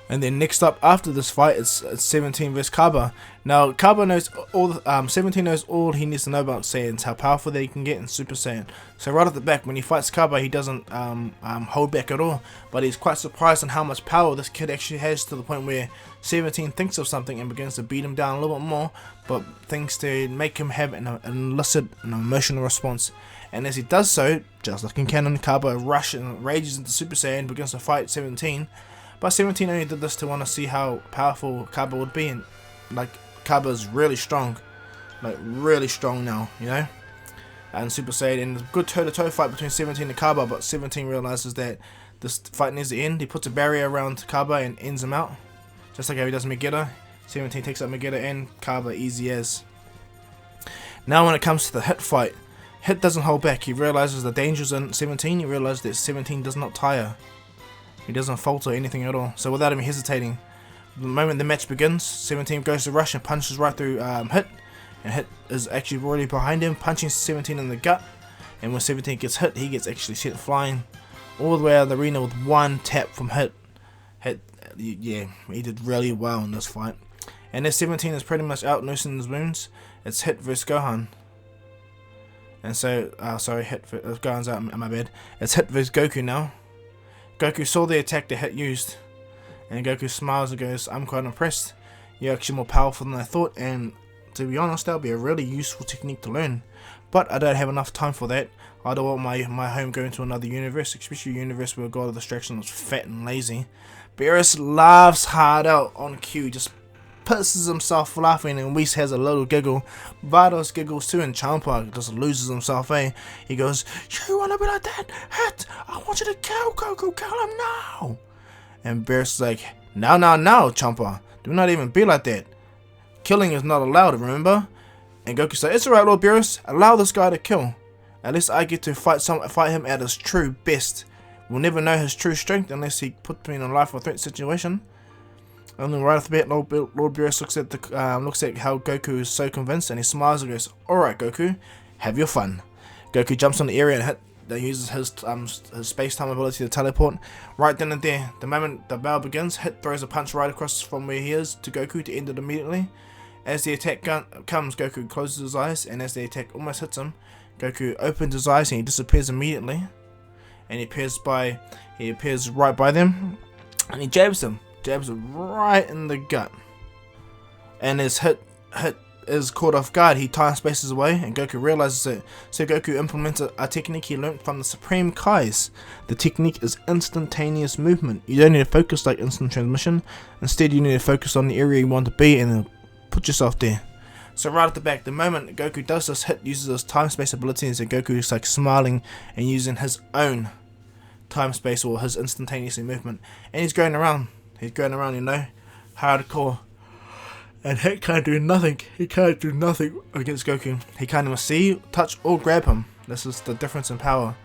And then next up after this fight, it's 17 vs Kaba. Now Kaba knows all. 17 knows all he needs to know about Saiyans, how powerful they can get in Super Saiyan. So right at the back, when he fights Kaba, he doesn't hold back at all. But he's quite surprised on how much power this kid actually has, to the point where 17 thinks of something and begins to beat him down a little bit more, but thinks to make him have an emotional response. And as he does so, just like in canon, Kaba rages into Super Saiyan and begins to fight 17. But 17 only did this to want to see how powerful Kaba would be, and Kaba's really strong, now, and Super Saiyan, and a good toe-to-toe fight between 17 and Kaba, but 17 realizes that this fight needs to end. He puts a barrier around Kaba and ends him out, just like how he does Vegeta. 17 takes out Vegeta and Kaba easy as. Now when it comes to the Hit fight, Hit doesn't hold back. He realizes the dangers in 17. He realizes that 17 does not tire. He doesn't falter anything at all. So without even hesitating, the moment the match begins, 17 goes to rush and punches right through Hit. And Hit is actually already behind him, punching 17 in the gut. And when 17 gets hit, he gets actually sent flying all the way out of the arena with one tap from Hit. Hit yeah, he did really well in this fight. And S17 is pretty much out nursing his wounds. It's hit versus Gohan. And so, sorry, Gohan's out, my bad. It's hit versus Goku now. Goku saw the attack that Hit used. And Goku smiles and goes, I'm quite impressed. You're actually more powerful than I thought, and to be honest, that'll be a really useful technique to learn. But I don't have enough time for that. I don't want my home going to another universe, especially a universe where God of Distraction was fat and lazy. Beerus laughs hard out on cue, just pisses himself laughing, and Whis has a little giggle. Vados giggles too, and Champa just loses himself, eh? He goes, you wanna be like that? Hit! I want you to kill Goku, kill him now! And Beerus is like, now, Champa. Do not even be like that. Killing is not allowed, remember? And Goku said, it's alright, Lord Beerus. Allow this guy to kill. At least I get to fight him at his true best. We'll never know his true strength unless he puts me in a life or threat situation. And then right off the bat, Lord Beerus looks at how Goku is so convinced, and he smiles and goes, alright, Goku, have your fun. Goku jumps on the area and Hit that uses his space-time ability to teleport. Right then and there, the moment the battle begins, Hit throws a punch right across from where he is to Goku to end it immediately. As the attack comes, Goku closes his eyes, and as the attack almost hits him, Goku opens his eyes and he disappears immediately. And he appears right by them, and he jabs him right in the gut. And as Hit is caught off guard, he time spaces away, and Goku realizes it. So Goku implements a technique he learnt from the Supreme Kais. The technique is instantaneous movement. You don't need to focus like instant transmission. Instead, you need to focus on the area you want to be and then put yourself there. So right at the back, the moment Goku does this, Hit uses his time space abilities, and Goku is like smiling and using his own time space or his instantaneous movement, and he's going around, you know, hardcore. And Hit can't do nothing. He can't do nothing against Goku. He can't even see, touch, or grab him. This is the difference in power.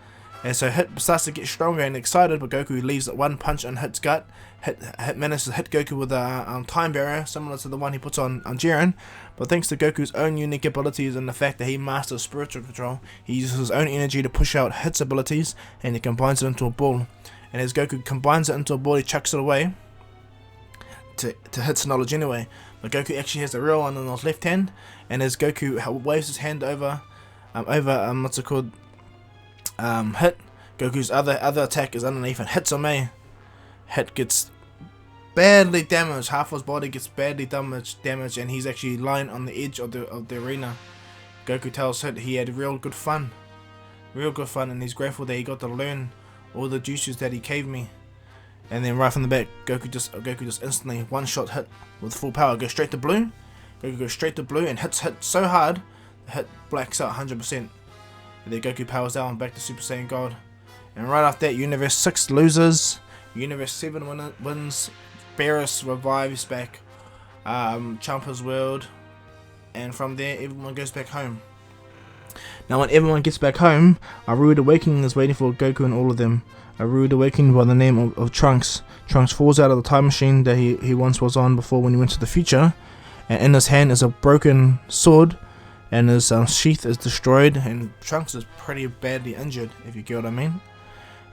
And so Hit starts to get stronger and excited, but Goku leaves one punch in Hit's gut. Hit manages to hit Goku with a time barrier, similar to the one he puts on Jiren. But thanks to Goku's own unique abilities and the fact that he masters spiritual control, he uses his own energy to push out Hit's abilities, and he combines it into a ball. And as Goku combines it into a ball, he chucks it away to Hit's knowledge anyway. But Goku actually has the real one in his left hand, and as Goku waves his hand over what's it called, Hit, Goku's other attack is underneath and hits him. Hit gets badly damaged. Half his body gets badly damaged, and he's actually lying on the edge of the arena. Goku tells Hit he had real good fun, and he's grateful that he got to learn all the jutsus that he gave me. And then right from the back, Goku just instantly one-shot Hit with full power. Goes straight to blue. Goku goes straight to blue and hits Hit so hard, Hit blacks out 100%. And then Goku powers down back to Super Saiyan God. And right after that, Universe 6 loses. Universe 7 wins. Beerus revives back Champa's world. And from there, everyone goes back home. Now when everyone gets back home, a rude awakening is waiting for Goku and all of them. A rude awakening by the name of Trunks. Trunks falls out of the time machine that he once was on before when he went to the future. And in his hand is a broken sword. And his sheath is destroyed. And Trunks is pretty badly injured, if you get what I mean.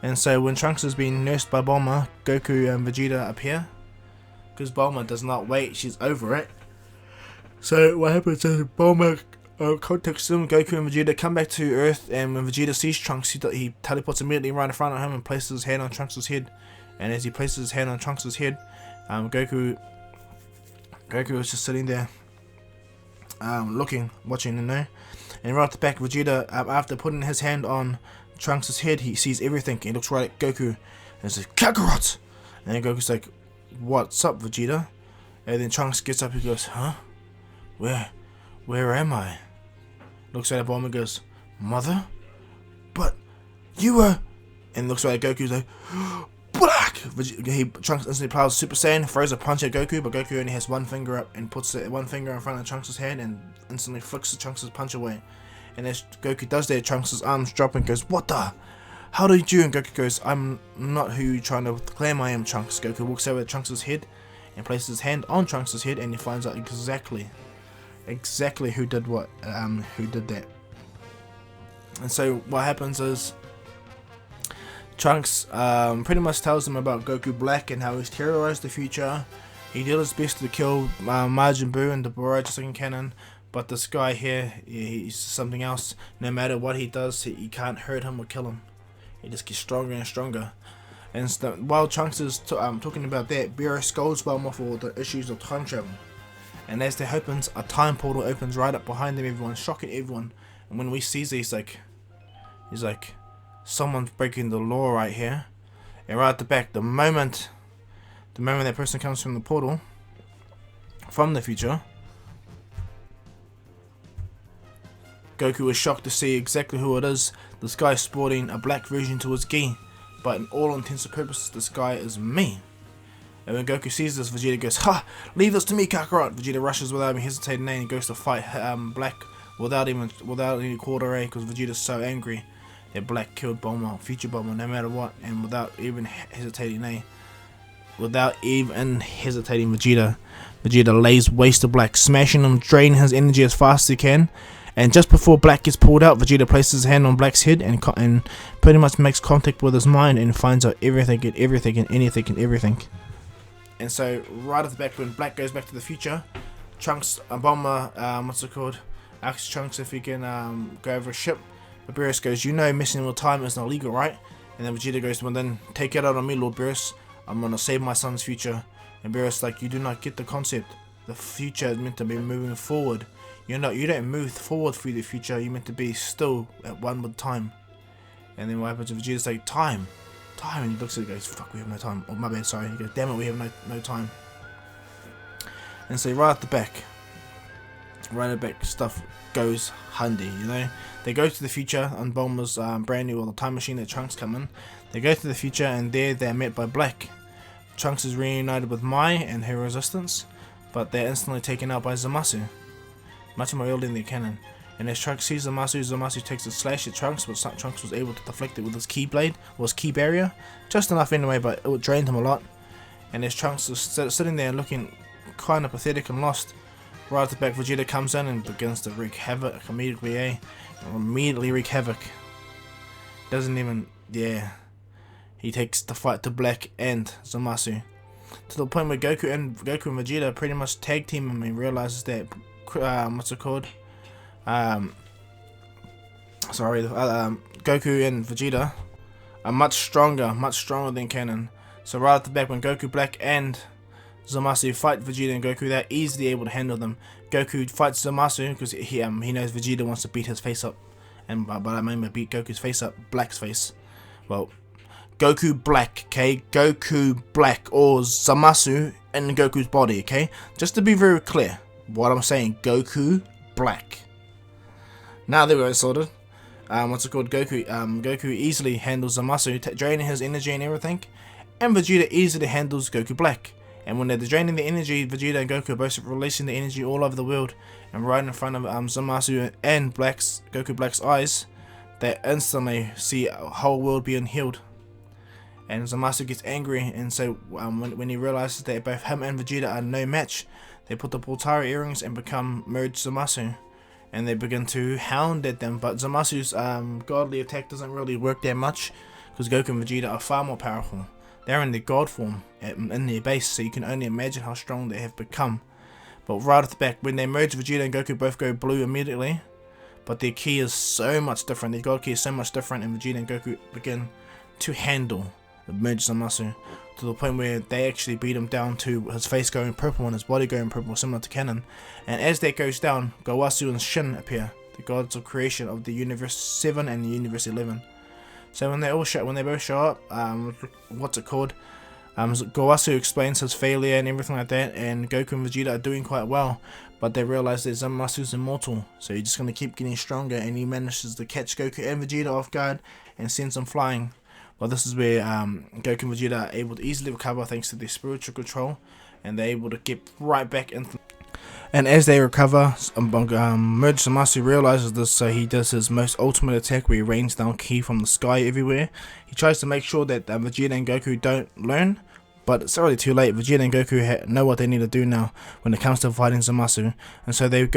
And so when Trunks is being nursed by Bulma, Goku and Vegeta appear. Because Bulma does not wait, she's over it. So what happens is Bulma contacts him, Goku and Vegeta come back to Earth, and when Vegeta sees Trunks, he teleports immediately right in front of him and places his hand on Trunks' head. And as he places his hand on Trunks' head, Goku is just sitting there, watching, you know. And right at the back, Vegeta, after putting his hand on Trunks' head, he sees everything. He looks right at Goku and says, Kakarot! And then Goku's like, what's up, Vegeta? And then Trunks gets up, he goes, huh? Where am I? Looks at Bulma and goes, Mother? But you were... And looks right at Goku's like, Black! Trunks instantly powers Super Saiyan, throws a punch at Goku, but Goku only has one finger up and puts one finger in front of Trunks' hand and instantly flicks the Trunks' punch away. And as Goku does that, Trunks' arms drop and goes, what the? How did you? And Goku goes, I'm not who you're trying to claim I am, Trunks. Goku walks over to Trunks' head and places his hand on Trunks' head, and he finds out exactly who did that. And so what happens is Trunks pretty much tells them about Goku Black and how he's terrorized the future. He did his best to kill Majin Buu and the Barrage second cannon, but this guy here, he's something else. No matter what he does, he can't hurt him or kill him. He just gets stronger and stronger. And so, while Trunks is talking about that, Beerus scolds Bulma for the issues of time travel. And as that opens, a time portal opens right up behind them, everyone, shocking everyone. And when we see these, he's like, someone's breaking the law right here. And right at the back, the moment that person comes from the portal, from the future, Goku is shocked to see exactly who it is. This guy sporting a black version to his gi, but in all intents and purposes, this guy is me. And when Goku sees this, Vegeta goes, "Ha! Leave this to me, Kakarot!" Vegeta rushes without even hesitating and goes to fight Black without any quarter A, because Vegeta's so angry that Black killed Bulma, future Bulma, no matter what, and without even hesitating Vegeta lays waste to Black, smashing him, draining his energy as fast as he can. And just before Black gets pulled out, Vegeta places his hand on Black's head and pretty much makes contact with his mind and finds out everything and everything and anything and everything. And so, right at the back, when Black goes back to the future, Trunks, Bulma, asks Trunks if he can go over a ship. But Beerus goes, "You know messing with time is not illegal, right?" And then Vegeta goes, "Well then, take it out on me, Lord Beerus. I'm gonna save my son's future." And Beerus like, "You do not get the concept. The future is meant to be moving forward. You don't move forward through the future, you're meant to be still at one with time." And then what happens if Vegeta's like, "Time, and he looks at it and goes, "Fuck, we have no time." Oh, my bad, sorry. He goes, "Damn it, we have no time." And so right at the back, stuff goes handy, They go to the future on Bulma's brand new, the time machine that Trunks come in. They go to the future and there they're met by Black. Trunks is reunited with Mai and her resistance, but they're instantly taken out by Zamasu, much more early in the canon. And as Trunks sees Zamasu takes a slash at Trunks, but Trunks was able to deflect it with his ki blade, or his ki barrier, just enough anyway, but it drained him a lot. And as Trunks is sitting there looking kind of pathetic and lost, right at the back, Vegeta comes in and begins to wreak havoc immediately wreak havoc. He takes the fight to Black and Zamasu, to the point where Goku and Vegeta pretty much tag team him and realizes that Goku and Vegeta are much stronger than canon. So right at the back, when Goku, Black and Zamasu fight Vegeta and Goku, they're easily able to handle them. Goku fights Zamasu because he knows Vegeta wants to beat his face up, and by that I mean beat Goku's face up, Black's face. Well, Goku Black, okay? Goku Black or Zamasu in Goku's body, okay? Just to be very clear, what I'm saying, Goku Black. Now that we're sorted, Goku easily handles Zamasu, draining his energy and everything, and Vegeta easily handles Goku Black. And when they're draining the energy, Vegeta and Goku are both releasing the energy all over the world, and right in front of Zamasu and Goku Black's eyes, they instantly see a whole world being healed. And Zamasu gets angry, and so when he realizes that both him and Vegeta are no match, they put the Poltara earrings and become merged Zamasu, and they begin to hound at them. But Zamasu's godly attack doesn't really work that much, because Goku and Vegeta are far more powerful. They're in their god form in their base, so you can only imagine how strong they have become. But right at the back, when they merge, Vegeta and Goku both go blue immediately, but their ki is so much different, their god ki is so much different, and Vegeta and Goku begin to handle the merge Zamasu, to the point where they actually beat him down to his face going purple and his body going purple, similar to canon. And as that goes down, Gowasu and Shin appear, the gods of creation of the Universe 7 and the Universe 11. So when they both show up, Gowasu explains his failure and everything like that, and Goku and Vegeta are doing quite well, but they realize that Zamasu's immortal, so he's just going to keep getting stronger, and he manages to catch Goku and Vegeta off guard and sends them flying. Well, this is where Goku and Vegeta are able to easily recover thanks to their spiritual control, and they're able to get right back into. And as they recover, Merge Zamasu realizes this, so he does his most ultimate attack where he rains down ki from the sky everywhere. He tries to make sure that Vegeta and Goku don't learn, but it's already too late. Vegeta and Goku know what they need to do now when it comes to fighting Zamasu, and so they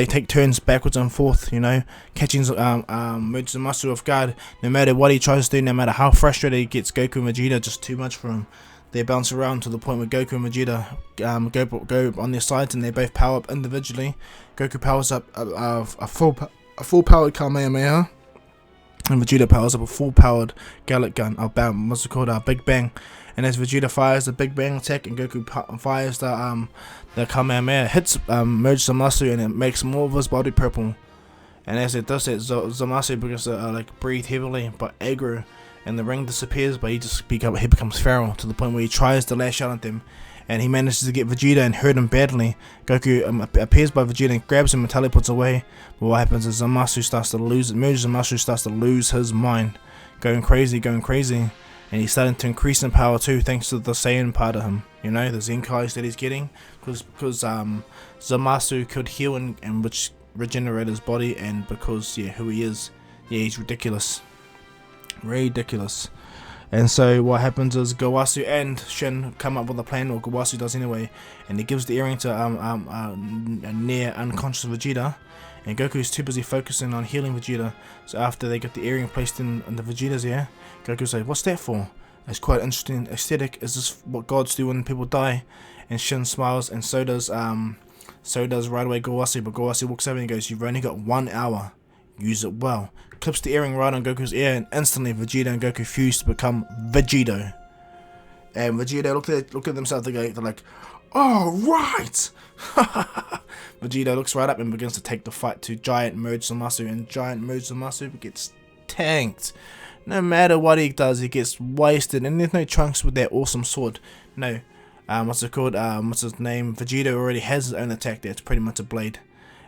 take turns backwards and forth, you know, catching Zamasu off guard. No matter what he tries to do, no matter how frustrated he gets, Goku and Vegeta just too much for him. They bounce around to the point where Goku and Vegeta go on their sides, and they both power up individually. Goku powers up a full powered Kamehameha, and Vegeta powers up a full powered Gallic gun, what's it called, Big Bang. And as Vegeta fires the Big Bang attack and Goku fires the Kamehameha, hits merge Zamasu, and it makes more of his body purple. And as it does that, Zamasu begins to breathe heavily but aggro, and the ring disappears, but he becomes feral to the point where he tries to lash out at them, and he manages to get Vegeta and hurt him badly. Goku appears by Vegeta and grabs him and teleports away. But what happens is Zamasu starts to lose his mind, going crazy, and he's starting to increase in power too, thanks to the Saiyan part of him. You know, the Zenkais that he's getting, because Zamasu could heal and which regenerate his body, and because who he is, he's ridiculous. And so what happens is Gowasu and Shin come up with a plan, or Gowasu does anyway, and he gives the earring to a near unconscious Vegeta, and Goku's too busy focusing on healing Vegeta. So after they get the earring placed in the Vegeta's ear, Goku says, "What's that for?" It's quite interesting aesthetic. Is this what gods do when people die? And Shin smiles, and so does right away Gowasu. But Gowasu walks over and goes, "You've only got 1 hour. Use it well." Clips the earring right on Goku's ear, and instantly Vegeta and Goku fuse to become Vegeto. And Vegeta look at themselves. They're like, "Oh right." Vegeta looks right up and begins to take the fight to Giant Merge Zamasu, and Giant Merge Zamasu gets tanked. No matter what he does, he gets wasted, and there's no Trunks with that awesome sword. No, what's it called? What's his name? Vegeta already has his own attack there. It's pretty much a blade.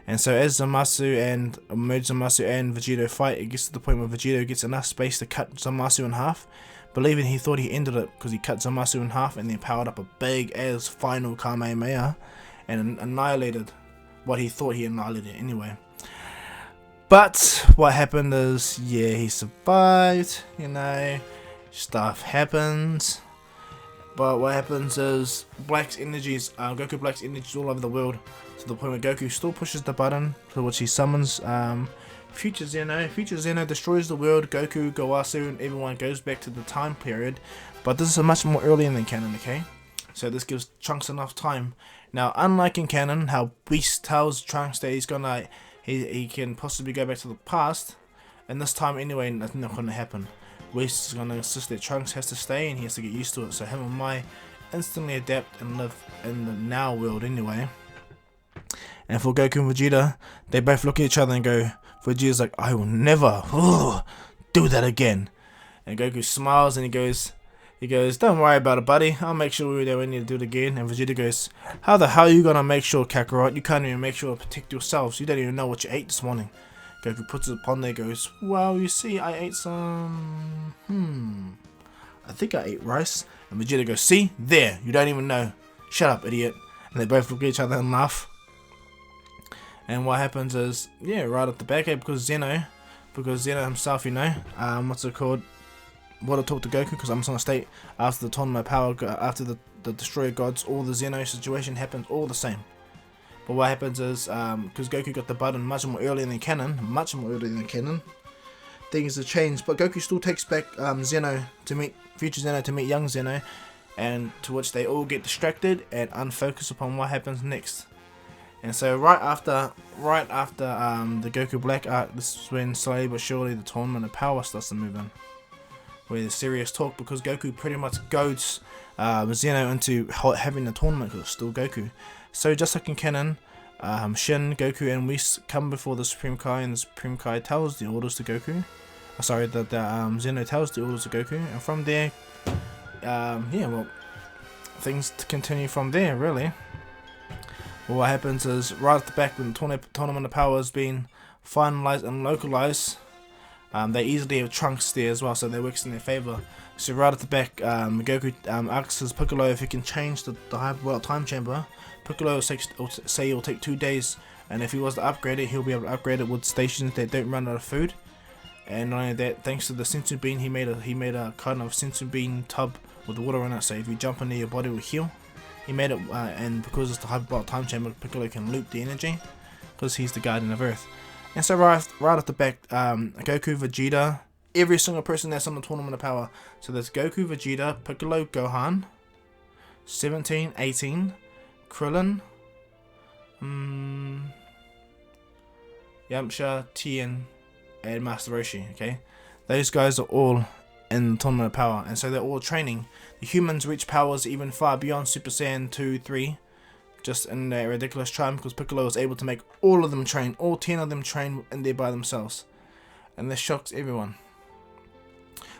And so as Zamasu and Merge Zamasu and Vegeta fight, it gets to the point where Vegeta gets enough space to cut Zamasu in half, believing he thought he ended it because he cut Zamasu in half and then powered up a big ass final Kamehameha and annihilated what he thought he annihilated anyway. But what happened is, he survived, you know, stuff happens. But what happens is Black's energies, Goku Black's energies all over the world, to the point where Goku still pushes the button, for which he summons Future Zeno. Future Zeno destroys the world. Goku, Gowasu, and everyone goes back to the time period. But this is much more earlier than canon, okay? So this gives Trunks enough time. Now, unlike in canon, how Beast tells Trunks that he can possibly go back to the past, and this time anyway, nothing's not gonna happen. Beast is gonna insist that Trunks has to stay, and he has to get used to it. So him and Mai instantly adapt and live in the now world anyway. And for Goku and Vegeta, they both look at each other and go, Vegeta's like, "I will never do that again." And Goku smiles and he goes, "Don't worry about it, buddy. I'll make sure we need to do it again." And Vegeta goes, "How the hell are you gonna make sure, Kakarot? You can't even make sure to protect yourselves. You don't even know what you ate this morning." Goku puts it upon there, goes, "Well, you see, I ate some, I think I ate rice." And Vegeta goes, "See? There, you don't even know. Shut up, idiot." And they both look at each other and laugh. And what happens is, right at the back, because Zeno himself, you know, what's it called? What I talked to Goku, because I'm just gonna state, after the tournament power, after the Destroyer Gods, all the Zeno situation happens all the same. But what happens is, because Goku got the button much more earlier than canon, things have changed. But Goku still takes back Zeno to meet future Zeno, to meet young Zeno, and to which they all get distracted and unfocused upon what happens next. And so right after the Goku Black arc, this is when slowly but surely the tournament of power starts to move in, where there's serious talk, because Goku pretty much goads Zeno into having the tournament, because it's still Goku. So just like in canon, Shin, Goku, and Whis come before the Supreme Kai, and the Supreme Kai tells the orders to Goku. Zeno tells the orders to Goku, and from there, things continue from there, really. Well, what happens is, right at the back, when the tournament of power has been finalized and localized, they easily have Trunks there as well, so that works in their favor. So right at the back, Goku asks Piccolo if he can change the Hyper Time Chamber. Piccolo will say it'll take 2 days, and if he was to upgrade it, he'll be able to upgrade it with stations that don't run out of food. And not only that, thanks to the Sensu Bean, he made a kind of Sensu Bean tub with water in it, so if you jump into your body will heal. He made it, and because it's the hyperbolic time chamber, Piccolo can loop the energy, because he's the guardian of Earth. And so right off the back, Goku, Vegeta, every single person that's on the Tournament of Power. So there's Goku, Vegeta, Piccolo, Gohan, 17, 18, Krillin, Yamcha, Tien, and Master Roshi. Okay, those guys are all in the Tournament of Power, and so they're all training. The humans reach powers even far beyond Super Saiyan 2, 3, just in a ridiculous triumph, because Piccolo was able to make all of them train, all 10 of them train in there by themselves, and this shocks everyone.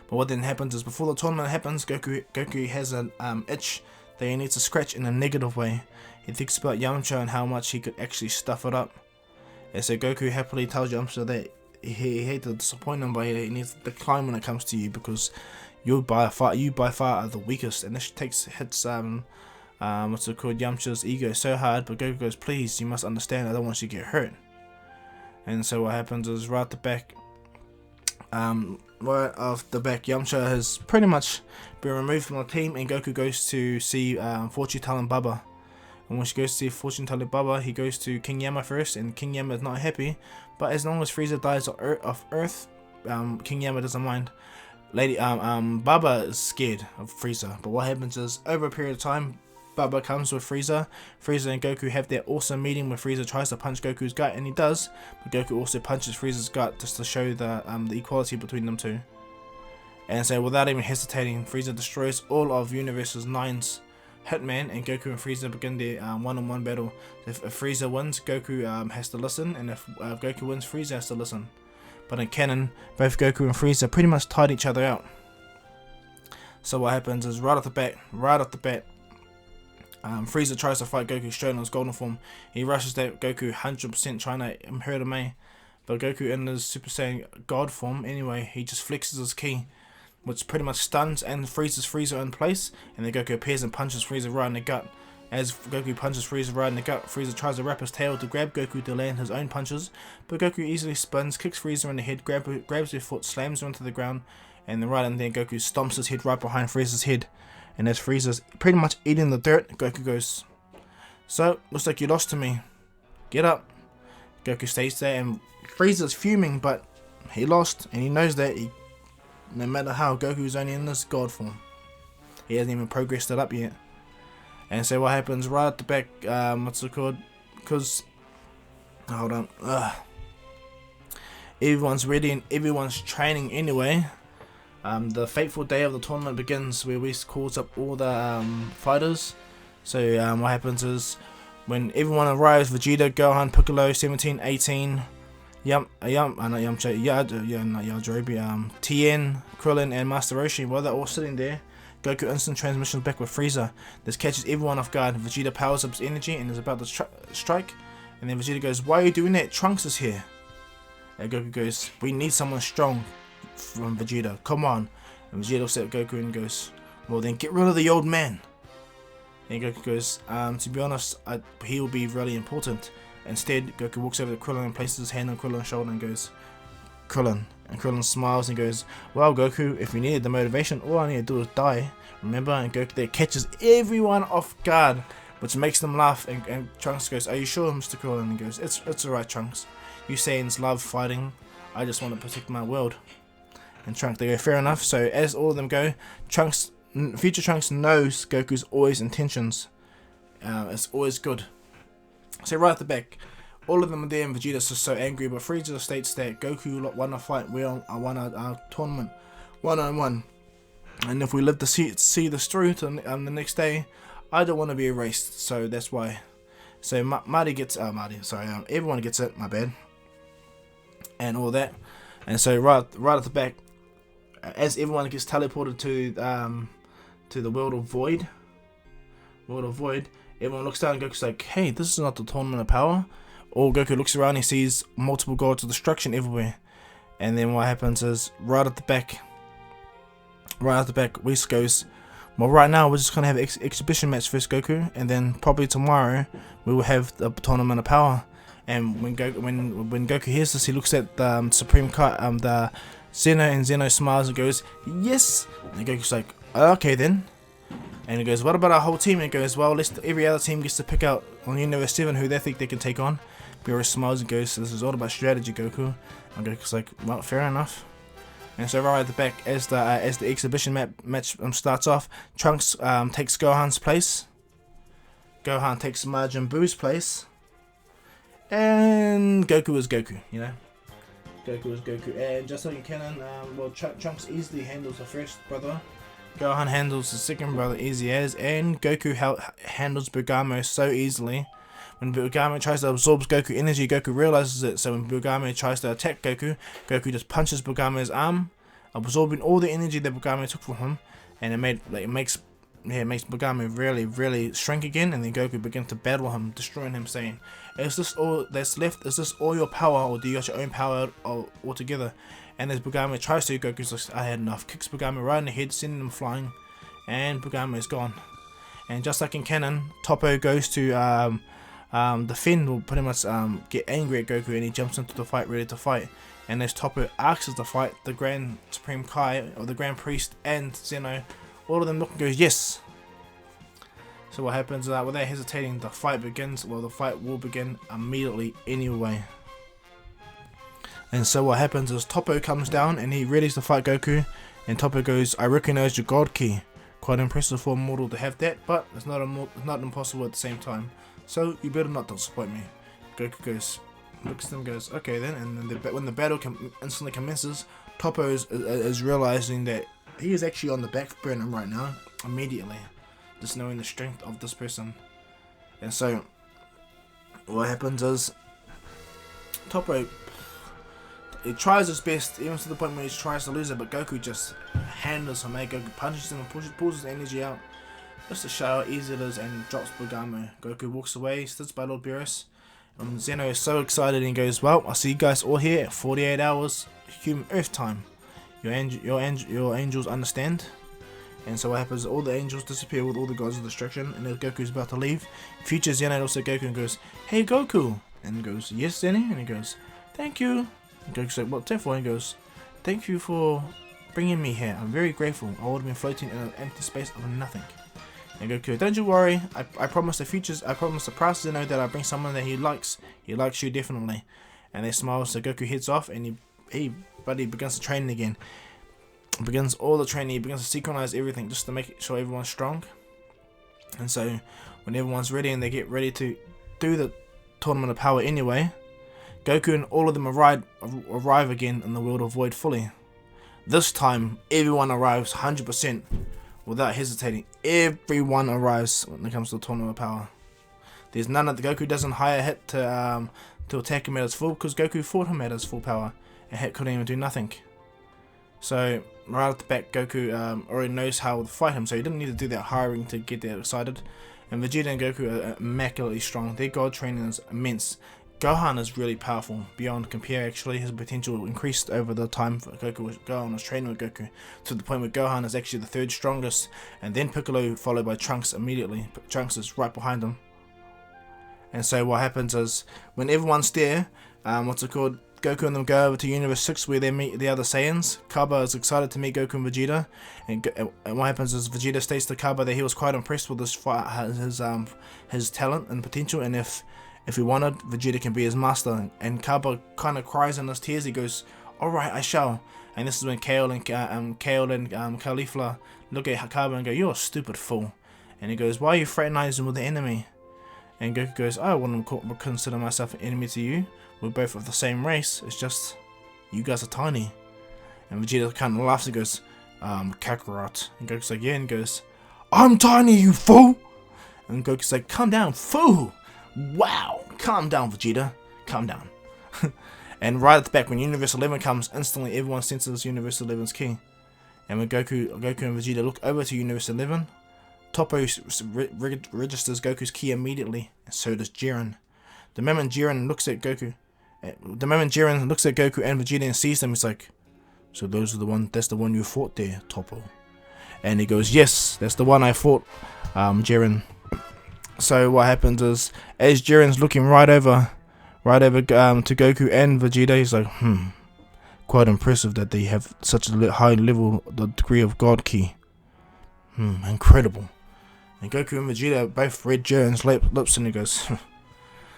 But what then happens is, before the tournament happens, Goku has an itch that he needs to scratch in a negative way. He thinks about Yamcha and how much he could actually stuff it up, and so Goku happily tells Yamcha that he hates to disappoint him, but he needs to decline when it comes to you, because you by far are the weakest. And this hits what's it called, Yamcha's ego so hard. But Goku goes, please, you must understand, I don't want you to get hurt. And so what happens is, right off the back, Yamcha has pretty much been removed from the team, and Goku goes to see fortune telling Baba. And when she goes to see fortune telling Baba, he goes to King Yama first, and King Yama is not happy. But as long as Frieza dies of Earth, King Yama doesn't mind. Baba is scared of Frieza. But what happens is, over a period of time, Baba comes with Frieza. Frieza and Goku have their awesome meeting where Frieza tries to punch Goku's gut, and he does. But Goku also punches Frieza's gut just to show the equality between them two. And so, without even hesitating, Frieza destroys all of Universe's 9's Hitman, and Goku and Frieza begin their one-on-one battle. If Frieza wins, Goku has to listen, and if Goku wins, Frieza has to listen. But in canon, both Goku and Frieza pretty much tied each other out. So what happens is, right off the bat, Frieza tries to fight Goku straight in his golden form. He rushes at Goku 100%, trying to hurt him, but Goku in his Super Saiyan God form anyway, he just flexes his ki, which pretty much stuns and freezes Frieza in place, and then Goku appears and punches Frieza right in the gut. As Goku punches Frieza right in the gut, Frieza tries to wrap his tail to grab Goku to land his own punches, but Goku easily spins, kicks Frieza in the head, grabs his foot, slams him onto the ground, and then right in there Goku stomps his head right behind Frieza's head. And as Frieza's pretty much eating the dirt, Goku goes, so, looks like you lost to me. Get up. Goku stays there, and Frieza's fuming, but he lost, and he knows that no matter how, Goku's only in this God form. He hasn't even progressed it up yet. And so what happens right at the back, what's it called? Because, hold on. Everyone's ready and everyone's training anyway. The fateful day of the tournament begins, where Whis calls up all the fighters. So what happens is, when everyone arrives, Vegeta, Gohan, Piccolo, 17, 18, Tien, Krillin, and Master Roshi, while they're all sitting there, Goku instant transmissions back with Frieza. This catches everyone off guard. Vegeta powers up his energy and is about to strike. And then Vegeta goes, why are you doing that? Trunks is here. And Goku goes, we need someone strong from Vegeta. Come on. And Vegeta looks at Goku and goes, well then get rid of the old man. And Goku goes, to be honest, he will be really important. Instead, Goku walks over to Krillin and places his hand on Krillin's shoulder and goes, Krillin. And Krillin smiles and goes, well Goku, if you needed the motivation, all I need to do is die. Remember? And Goku there catches everyone off guard, which makes them laugh, and Trunks goes, are you sure, Mr. Krillin? And he goes, it's alright Trunks. You Saiyans love fighting, I just want to protect my world. And Trunks, they go, fair enough. So as all of them go, future Trunks knows Goku's always intentions. It's always good. So right at the back, all of them are there, and Vegeta's just so angry, but Frieza states that Goku won a fight, we won our tournament, 1-on-1. And if we live to see this through to the next day, I don't want to be erased, so that's why. So everyone gets it, my bad. And all that. And so right at the back, as everyone gets teleported to the world of Void, everyone looks down and Goku's like, hey, this is not the Tournament of Power. Or Goku looks around, he sees multiple gods of destruction everywhere. And then what happens is, right at the back, Whis goes, well right now we're just going to have an exhibition match first, Goku, and then probably tomorrow we will have the Tournament of Power. And when Goku hears this, he looks at the Supreme the Zeno, and Zeno smiles and goes, yes! And Goku's like, okay then. And he goes, what about our whole team? And he goes, well, every other team gets to pick out on Universe 7 who they think they can take on. Beerus smiles and goes, so this is all about strategy, Goku. And Goku's like, well, fair enough. And so right at the back, as the exhibition match starts off, Trunks takes Gohan's place. Gohan takes Majin Buu's place. And Goku is Goku, you know. Goku is Goku. And just like in canon, well, Trunks easily handles the first brother. Gohan handles the second brother easy as, and Goku handles Bergamo so easily. When Bergamo tries to absorb Goku energy, Goku realizes it, so when Bergamo tries to attack Goku, Goku just punches Bergamo's arm, absorbing all the energy that Bergamo took from him, and it makes Bergamo really shrink again, and then Goku begins to battle him, destroying him, saying, is this all that's left? Is this all your power, or do you got your own power altogether? And as Bergamo tries to, Goku's like, I had enough, kicks Bergamo right in the head, sending him flying, and Bergamo is gone. And just like in canon, Toppo goes to defend, or pretty much get angry at Goku, and he jumps into the fight, ready to fight. And as Toppo asks to fight, the Grand Supreme Kai, or the Grand Priest, and Zeno, all of them look and goes, yes. So what happens, without hesitating, the fight begins. Well, the fight will begin immediately anyway. And so what happens is Toppo comes down and he readies to fight Goku, and Toppo goes, I recognize your God Ki. Quite impressive for a mortal to have that, but it's not impossible at the same time. So you better not disappoint me. Goku goes, looks at them, goes, okay then. And then when the battle instantly commences, Toppo is realizing that he is actually on the back burner right now, immediately, just knowing the strength of this person. And so what happens is Toppo, he tries his best, even to the point where he tries to lose it, but Goku just handles him. Goku punches him and pulls his energy out just to show how easy it is, and drops Bergamo. Goku walks away, sits by Lord Beerus, and Zeno is so excited and he goes, well, I'll see you guys all here at 48 hours human Earth time. Your angels understand. And so what happens, all the angels disappear with all the gods of destruction, and as Goku's about to leave, future Zeno looks at Goku and goes, hey Goku, and he goes, yes Zeno, and he goes, thank you. And Goku's like, what's that for? And he goes, thank you for bringing me here, I'm very grateful, I would have been floating in an empty space of nothing. And Goku, don't you worry, I promise the Priest Zeno that I bring someone that he likes you definitely. And they smile, so Goku heads off, and he begins to train again. Begins all the training, he begins to synchronize everything just to make sure everyone's strong. And so when everyone's ready and they get ready to do the Tournament of Power anyway, Goku and all of them arrive again in the world of Void fully. This time everyone arrives 100% without hesitating. Everyone arrives when it comes to the Tournament of Power. There's none of the Goku doesn't hire Hit to attack him at his full, because Goku fought him at his full power and Hit couldn't even do nothing. So right at the back, Goku already knows how to fight him, so he didn't need to do that hiring to get that excited. And Vegeta and Goku are immaculately strong. Their god training is immense. Gohan is really powerful beyond compare. Actually, his potential increased over the time Gohan was training with Goku, to the point where Gohan is actually the third strongest, and then Piccolo followed by Trunks immediately. Trunks is right behind him. And so what happens is, when everyone's there, Goku and them go over to Universe 6 where they meet the other Saiyans. Kaba is excited to meet Goku and Vegeta, and what happens is Vegeta states to Kaba that he was quite impressed with his talent and potential, and if he wanted, Vegeta can be his master. And Kaba kind of cries in his tears. He goes, alright, I shall. And this is when Kale and Caulifla look at Kaba and go, you're a stupid fool. And he goes, why are you fraternizing with the enemy? And Goku goes, I wouldn't consider myself an enemy to you. We're both of the same race, it's just, you guys are tiny. And Vegeta kind of laughs and goes, Kakarot. And Goku's like, yeah, and he goes, I'm tiny, you fool! And Goku's like, calm down, fool! Wow, calm down, Vegeta, calm down. And right at the back, when Universe 11 comes, instantly everyone senses Universe 11's key. And when Goku and Vegeta look over to Universe 11, Toppo registers Goku's key immediately, and so does Jiren. The moment Jiren looks at Goku and Vegeta and sees them, he's like, so that's the one you fought there, Toppo. And he goes, yes, that's the one I fought, Jiren. So what happens is, as Jiren's looking right over to Goku and Vegeta, he's like, quite impressive that they have such a high level, the degree of God Ki. Incredible. And Goku and Vegeta both read Jiren's lips and he goes,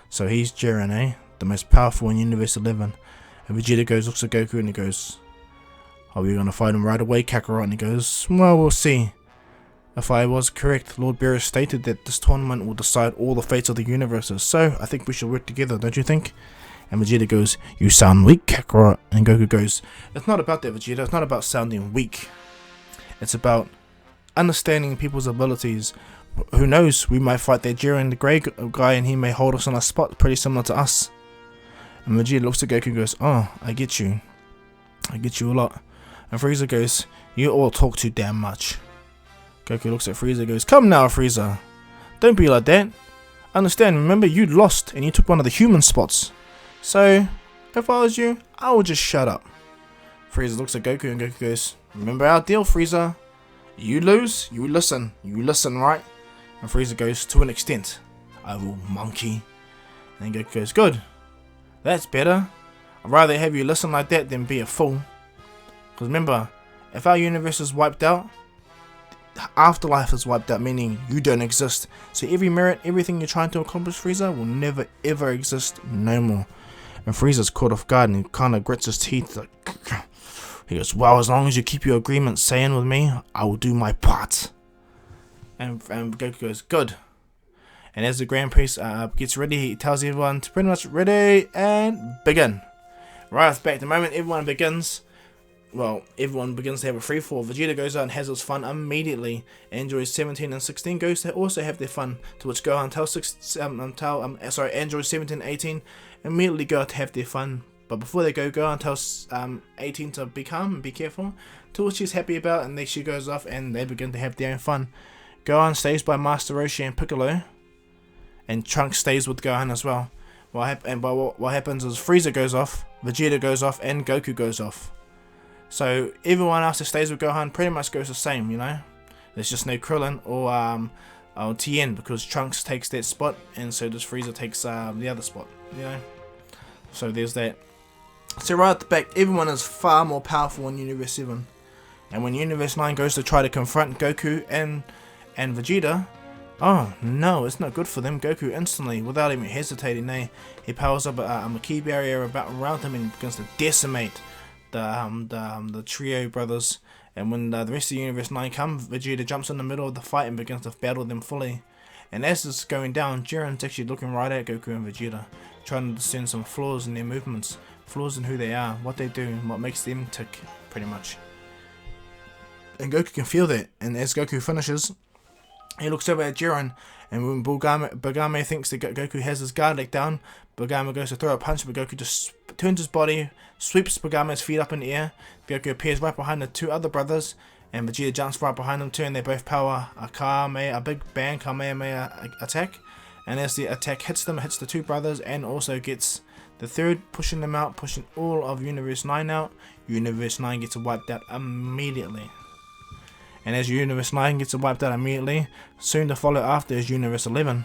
so he's Jiren, eh? The most powerful in Universe 11. And Vegeta looks at Goku and he goes, are we gonna fight him right away, Kakarot? And he goes, well, we'll see. If I was correct, Lord Beerus stated that this tournament will decide all the fates of the universes, so I think we should work together, don't you think? And Vegeta goes, you sound weak, Kakarot. And Goku goes, it's not about that, Vegeta, it's not about sounding weak. It's about understanding people's abilities. Who knows, we might fight that Jiren the Grey guy and he may hold us on a spot pretty similar to us. And Vegeta looks at Goku and goes, oh, I get you a lot. And Frieza goes, you all talk too damn much. Goku looks at Frieza and goes, come now, Frieza. Don't be like that. Understand, remember, you lost and you took one of the human spots. So, if I was you, I would just shut up. Frieza looks at Goku and Goku goes, remember our deal, Frieza. You lose, you listen. You listen, right? And Frieza goes, to an extent. I will, monkey. And Goku goes, good. That's better. I'd rather have you listen like that than be a fool. Because remember, if our universe is wiped out, afterlife is wiped out, meaning you don't exist. So every merit, everything you're trying to accomplish, Frieza, will never ever exist no more. And Frieza's caught off guard and he kind of grits his teeth. Like, he goes, well, as long as you keep your agreement saying with me, I will do my part. And Goku goes, good. And as the Grand Priest gets ready, he tells everyone to pretty much ready and begin. Right off the back, the moment everyone begins, everyone begins to have a free fall. Vegeta goes out and has his fun immediately. Androids 17 and 16 goes to also have their fun. To which Gohan tells Androids 17 and 18 immediately go out to have their fun. But before they go, Gohan tells 18 to be calm and be careful. To which she's happy about, and then she goes off and they begin to have their own fun. Gohan stays by Master Roshi and Piccolo, and Trunks stays with Gohan as well. What happens is Frieza goes off, Vegeta goes off, and Goku goes off. So everyone else that stays with Gohan pretty much goes the same, you know. There's just no Krillin or Tien, because Trunks takes that spot, and so does Frieza takes the other spot, you know. So there's that. So right at the back, everyone is far more powerful in Universe 7. And when Universe 9 goes to try to confront Goku and Vegeta, oh no, it's not good for them. Goku instantly, without even hesitating, he powers up a key barrier around him and begins to decimate the trio brothers. And when the rest of Universe 9 come, Vegeta jumps in the middle of the fight and begins to battle them fully. And as it's going down, Jiren's actually looking right at Goku and Vegeta, trying to discern some flaws in their movements, flaws in who they are, what they do, and what makes them tick, pretty much. And Goku can feel that, and as Goku finishes, he looks over at Jiren, and when Bagame thinks that Goku has his guard leg down, Bagame goes to throw a punch, but Goku just turns his body, sweeps Bagame's feet up in the air. Goku appears right behind the two other brothers, and Vegeta jumps right behind them too, and they both power a big bang Kamehameha attack. And as the attack hits them, it hits the two brothers, and also gets the third, pushing them out, pushing all of Universe 9 out. Universe 9 gets wiped out immediately. And as Universe 9 gets wiped out immediately, soon to follow after is Universe 11,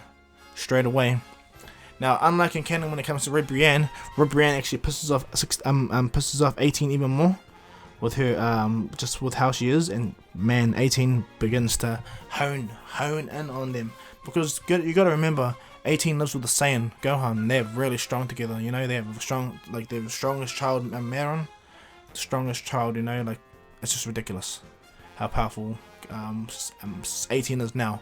straight away. Now, unlike in canon when it comes to Red Brienne actually pisses off 18 even more with her, just with how she is, and man, 18 begins to hone in on them, because you got to remember, 18 lives with the Saiyan Gohan, and they're really strong together. You know, they have strong, like they're the strongest child, Maron, the strongest child. You know, like it's just ridiculous how powerful 18 is now,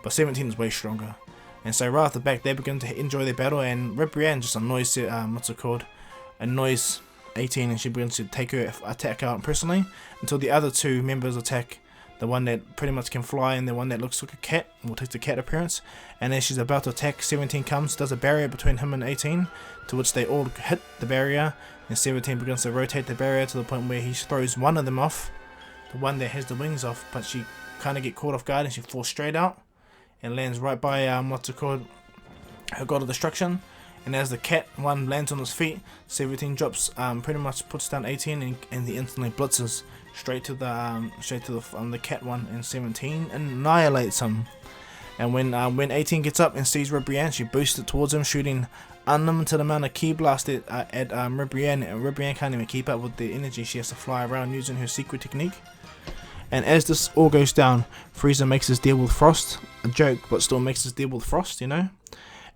but 17 is way stronger. And so right off the back, they begin to enjoy their battle, and Red Brienne just annoys annoys 18, and she begins to attack her out personally until the other two members attack the one that pretty much can fly and the one that looks like a cat, or takes the cat appearance. And as she's about to attack, 17 comes, does a barrier between him and 18, to which they all hit the barrier, and 17 begins to rotate the barrier to the point where he throws one of them off, the one that has the wings off, but she kind of get caught off guard and she falls straight out and lands right by her god of destruction. And as the cat one lands on his feet, 17 drops, pretty much puts down 18, and he instantly blitzes straight to the cat one, and 17 annihilates him. And when 18 gets up and sees Red Brienne, she boosts it towards him, shooting unlimited amount of ki blast at Red Brienne, and Red Brienne can't even keep up with the energy. She has to fly around using her secret technique. And as this all goes down, Frieza makes his deal with Frost, a joke, but still makes his deal with Frost, you know.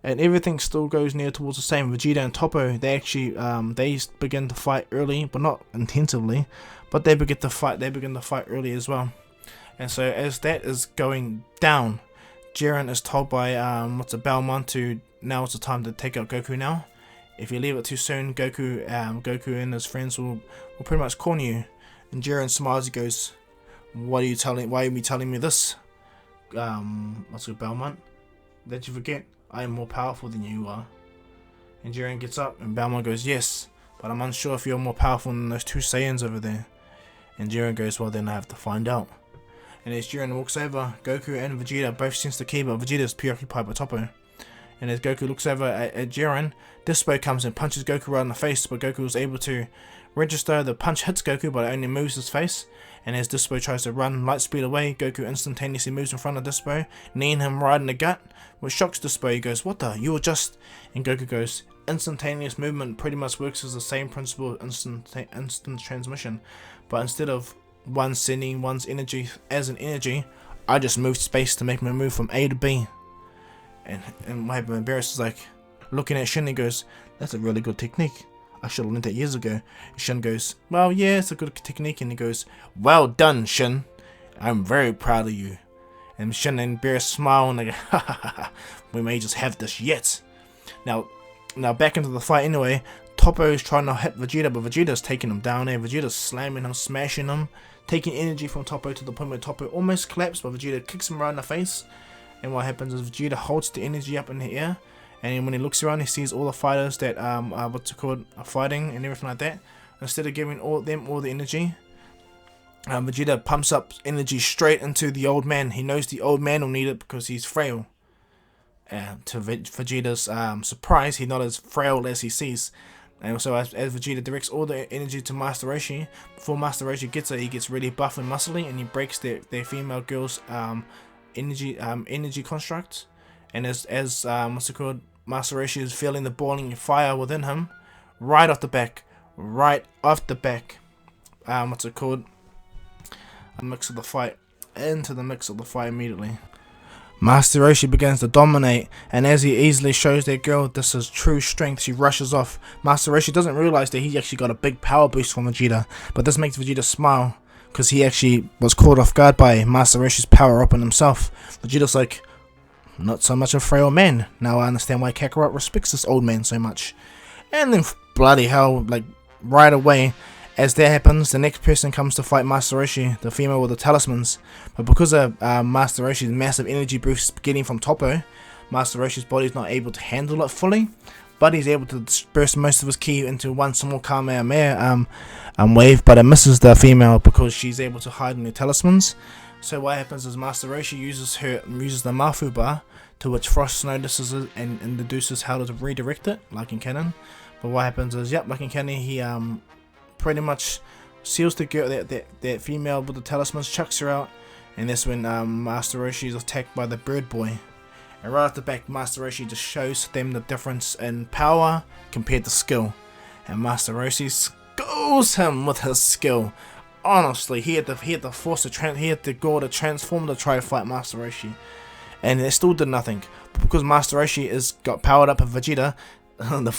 And everything still goes near towards the same. Vegeta and Toppo, they actually they begin to fight early, but not intensively, but they begin to fight early as well. And so as that is going down, Jiren is told by Belmont to, now it's the time to take out Goku now. If you leave it too soon, Goku and his friends will pretty much corner you. And Jiren smiles. He goes, "Why are you telling me this? Belmont? Did you forget? I am more powerful than you are." And Jiren gets up, and Belmont goes, "Yes, but I'm unsure if you're more powerful than those two Saiyans over there." And Jiren goes, "Well, then I have to find out." And as Jiren walks over, Goku and Vegeta both sense the key, but Vegeta is preoccupied by Toppo. And as Goku looks over at Jiren, Dispo comes and punches Goku right in the face, but Goku was able to register the punch hits Goku, but it only moves his face. And as Dispo tries to run light speed away, Goku instantaneously moves in front of Dispo, kneeing him right in the gut, which shocks Dispo. He goes, "What the? You were just..." And Goku goes, "Instantaneous movement pretty much works as the same principle of instant transmission, but instead of one sending one's energy as an energy, I just moved space to make me move from A to B." And my Beerus is like looking at Shin, and goes, "That's a really good technique. I should have learned that years ago." And Shin goes, "Well, yeah, it's a good technique." And he goes, "Well done, Shin. I'm very proud of you." And Shin and Beerus smile, and they go, "Ha ha ha ha, we may just have this yet." Now back into the fight anyway. Toppo is trying to hit Vegeta, but Vegeta's taking him down there. Vegeta's slamming him, smashing him, taking energy from Toppo to the point where Toppo almost collapsed, but Vegeta kicks him right in the face. And what happens is Vegeta holds the energy up in the air, and when he looks around, he sees all the fighters that are fighting and everything like that. Instead of giving all the energy, Vegeta pumps up energy straight into the old man. He knows the old man will need it because he's frail. To Vegeta's surprise, he's not as frail as he sees. And so as Vegeta directs all the energy to Master Roshi, before Master Roshi gets it, he gets really buff and muscly, and he breaks their female girls' energy construct. And as Master Roshi is feeling the boiling fire within him, right off the back, into the mix of the fight immediately. Master Roshi begins to dominate, and as he easily shows that girl this is true strength, she rushes off. Master Roshi doesn't realize that he actually got a big power boost from Vegeta, but this makes Vegeta smile, because he actually was caught off guard by Master Roshi's power up in himself. Vegeta's like, "Not so much a frail man. Now I understand why Kakarot respects this old man so much." And then bloody hell, like right away, as that happens, the next person comes to fight Master Roshi, the female with the talismans. But because of Master Roshi's massive energy boost getting from Toppo, Master Roshi's body is not able to handle it fully, but he's able to disperse most of his ki into one small Kamehameha wave, but it misses the female because she's able to hide in her talismans. So what happens is Master Roshi uses the Mafu bar, to which Frost notices it and introduces how to redirect it, like in canon. But what happens is, like in canon, he pretty much seals the girl, that female with the talismans, chucks her out, and that's when Master Roshi is attacked by the bird boy. And right off the back, Master Roshi just shows them the difference in power compared to skill, and Master Roshi schools him with his skill. Honestly, he had the goal to transform to try to fight Master Roshi, and it still did nothing. But because Master Roshi got powered up with Vegeta, the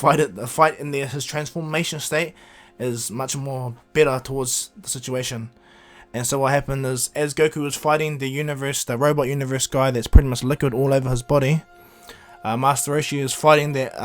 fight in his transformation state is much more better towards the situation. And so what happened is, as Goku was fighting the robot universe guy that's pretty much liquid all over his body, Master Roshi is fighting that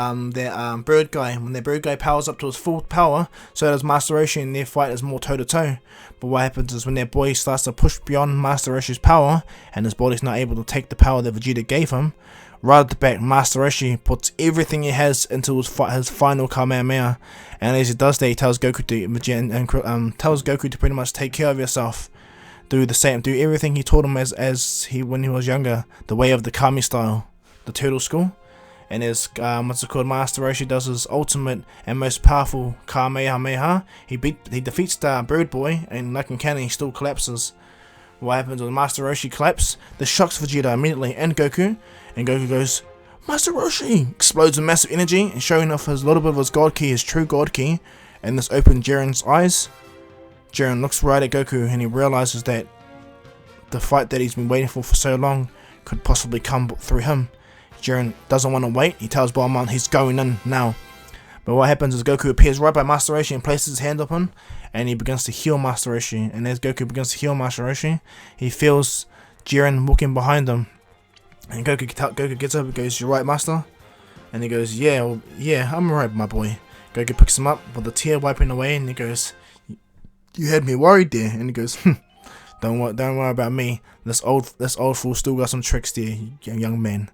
bird guy. When the bird guy powers up to his full power, so does Master Roshi, and their fight is more toe to toe. But what happens is, when that boy starts to push beyond Master Roshi's power, and his body's not able to take the power that Vegeta gave him, right at the back, Master Roshi puts everything he has into his final Kamehameha, and as he does that, he tells Goku to pretty much take care of yourself. Do everything he taught him when he was younger, the way of the Kami style, the turtle school. And as Master Roshi does his ultimate and most powerful Kamehameha, he defeats the bird boy, and like in canon, he still collapses. What happens when Master Roshi collapses? This shocks Vegeta immediately and Goku goes, "Master Roshi!" explodes with massive energy, and showing off his little bit of his God Ki, his true God Ki, and this opened Jiren's eyes. Jiren looks right at Goku, and he realizes that the fight that he's been waiting for so long could possibly come through him. Jiren doesn't want to wait. He tells Bulma he's going in now. But what happens is Goku appears right by Master Roshi and places his hand upon, and he begins to heal Master Roshi. And as Goku begins to heal Master Roshi, he feels Jiren walking behind him. And Goku gets up and goes, "You right, Master?" And he goes, "Yeah, I'm right, my boy." Goku picks him up with a tear wiping away, and he goes, "You had me worried there." And he goes, Don't worry about me. This old fool still got some tricks there, young man."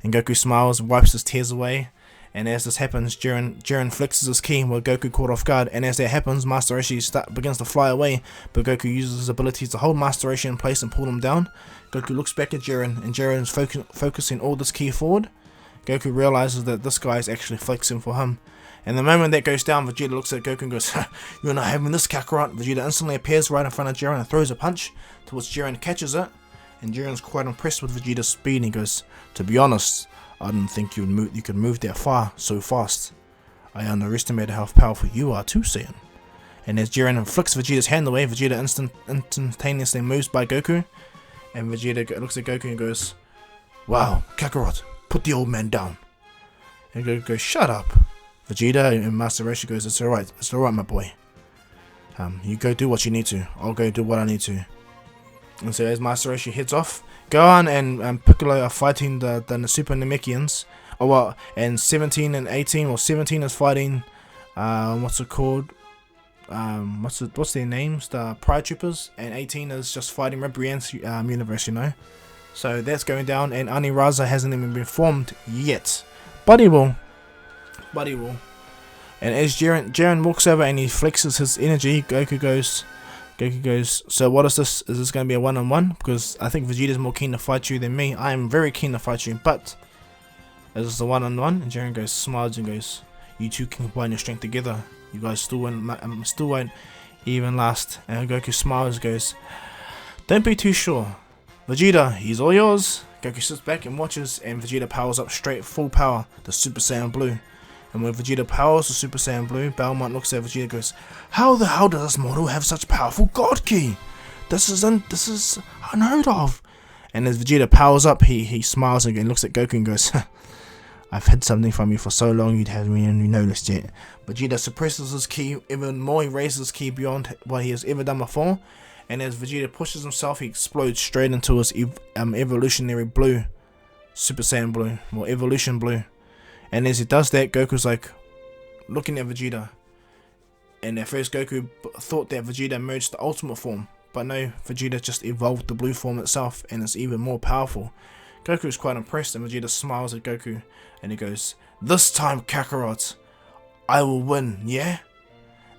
And Goku smiles and wipes his tears away. And as this happens, Jiren flexes his ki with Goku caught off guard. And as that happens, Master Roshi begins to fly away, but Goku uses his abilities to hold Master Roshi in place and pull him down. Goku looks back at Jiren, and Jiren is focusing all this ki forward. Goku realizes that this guy is actually flexing for him. And the moment that goes down, Vegeta looks at Goku and goes, "You're not having this, Kakarot." Vegeta instantly appears right in front of Jiren and throws a punch, to which Jiren catches it. And Jiren's quite impressed with Vegeta's speed, and he goes, "To be honest, I didn't think you could move that far so fast. I underestimated how powerful you are too, Saiyan." And as Jiren flicks Vegeta's hand away, Vegeta instantaneously moves by Goku. And Vegeta looks at Goku and goes, "Wow, Kakarot, put the old man down." And Goku goes, "Shut up." Vegeta and Master Roshi goes, it's alright, my boy. You go do what you need to. I'll go do what I need to." And so as Master Roshi heads off, Gohan and Piccolo are fighting the Super Namekians. Oh well, and 17 and 18, well 17 is fighting, what's it called? What's their names? The Pride Troopers, and 18 is just fighting Ribrian's universe, you know. So that's going down, and Aniraza hasn't even been formed yet, but he will. And as Jiren walks over and he flexes his energy, Goku goes, "So what is this? Is this going to be a one-on-one? Because I think Vegeta's more keen to fight you than me. I am very keen to fight you, but is this a one-on-one?" And Jiren goes, smiles and goes, "You two can combine your strength together. You guys still won't even last." And Goku smiles and goes, "Don't be too sure. Vegeta, he's all yours." Goku sits back and watches, and Vegeta powers up straight full power, the Super Saiyan Blue. And when Vegeta powers the Super Saiyan Blue, Belmont looks at Vegeta and goes, "How the hell does this mortal have such powerful God Ki? This is unheard of." And as Vegeta powers up, he smiles again, looks at Goku and goes, "I've hid something from you for so long you haven't even noticed yet." Vegeta suppresses his ki even more. He raises his ki beyond what he has ever done before. And as Vegeta pushes himself, he explodes straight into his evolutionary blue, Super Saiyan Blue, or Evolution Blue. And as he does that, Goku's like looking at Vegeta. And at first Goku thought that Vegeta merged the ultimate form, but no, Vegeta just evolved the blue form itself and is even more powerful. Goku is quite impressed, and Vegeta smiles at Goku and he goes, "This time, Kakarot, I will win, yeah?"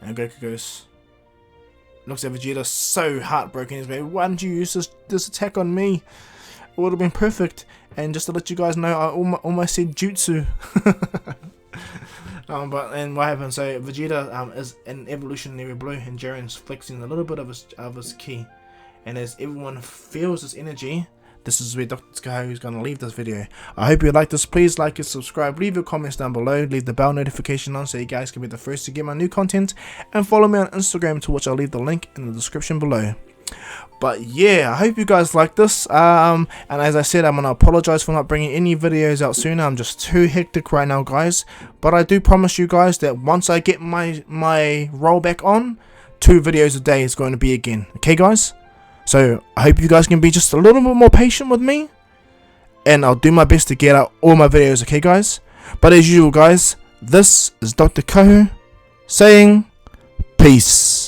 And Goku goes, looks at Vegeta so heartbroken. He's like, "Why didn't you use this attack on me? It would have been perfect." And just to let you guys know, I almost said jutsu. And what happens? So Vegeta is in evolutionary blue, and Jiren's flexing a little bit of his ki. And as everyone feels this energy, this is where Dr. Sky is going to leave this video. I hope you like this. Please like and subscribe. Leave your comments down below. Leave the bell notification on so you guys can be the first to get my new content. And follow me on Instagram, to which I'll leave the link in the description below. But yeah, I hope you guys like this. And as I said, I'm going to apologize for not bringing any videos out sooner. I'm just too hectic right now, guys. But I do promise you guys that once I get my rollback on, 2 videos a day is going to be again. Okay, guys? So I hope you guys can be just a little bit more patient with me, and I'll do my best to get out all my videos. Okay, guys? But as usual, guys, this is Dr. Kohu saying peace.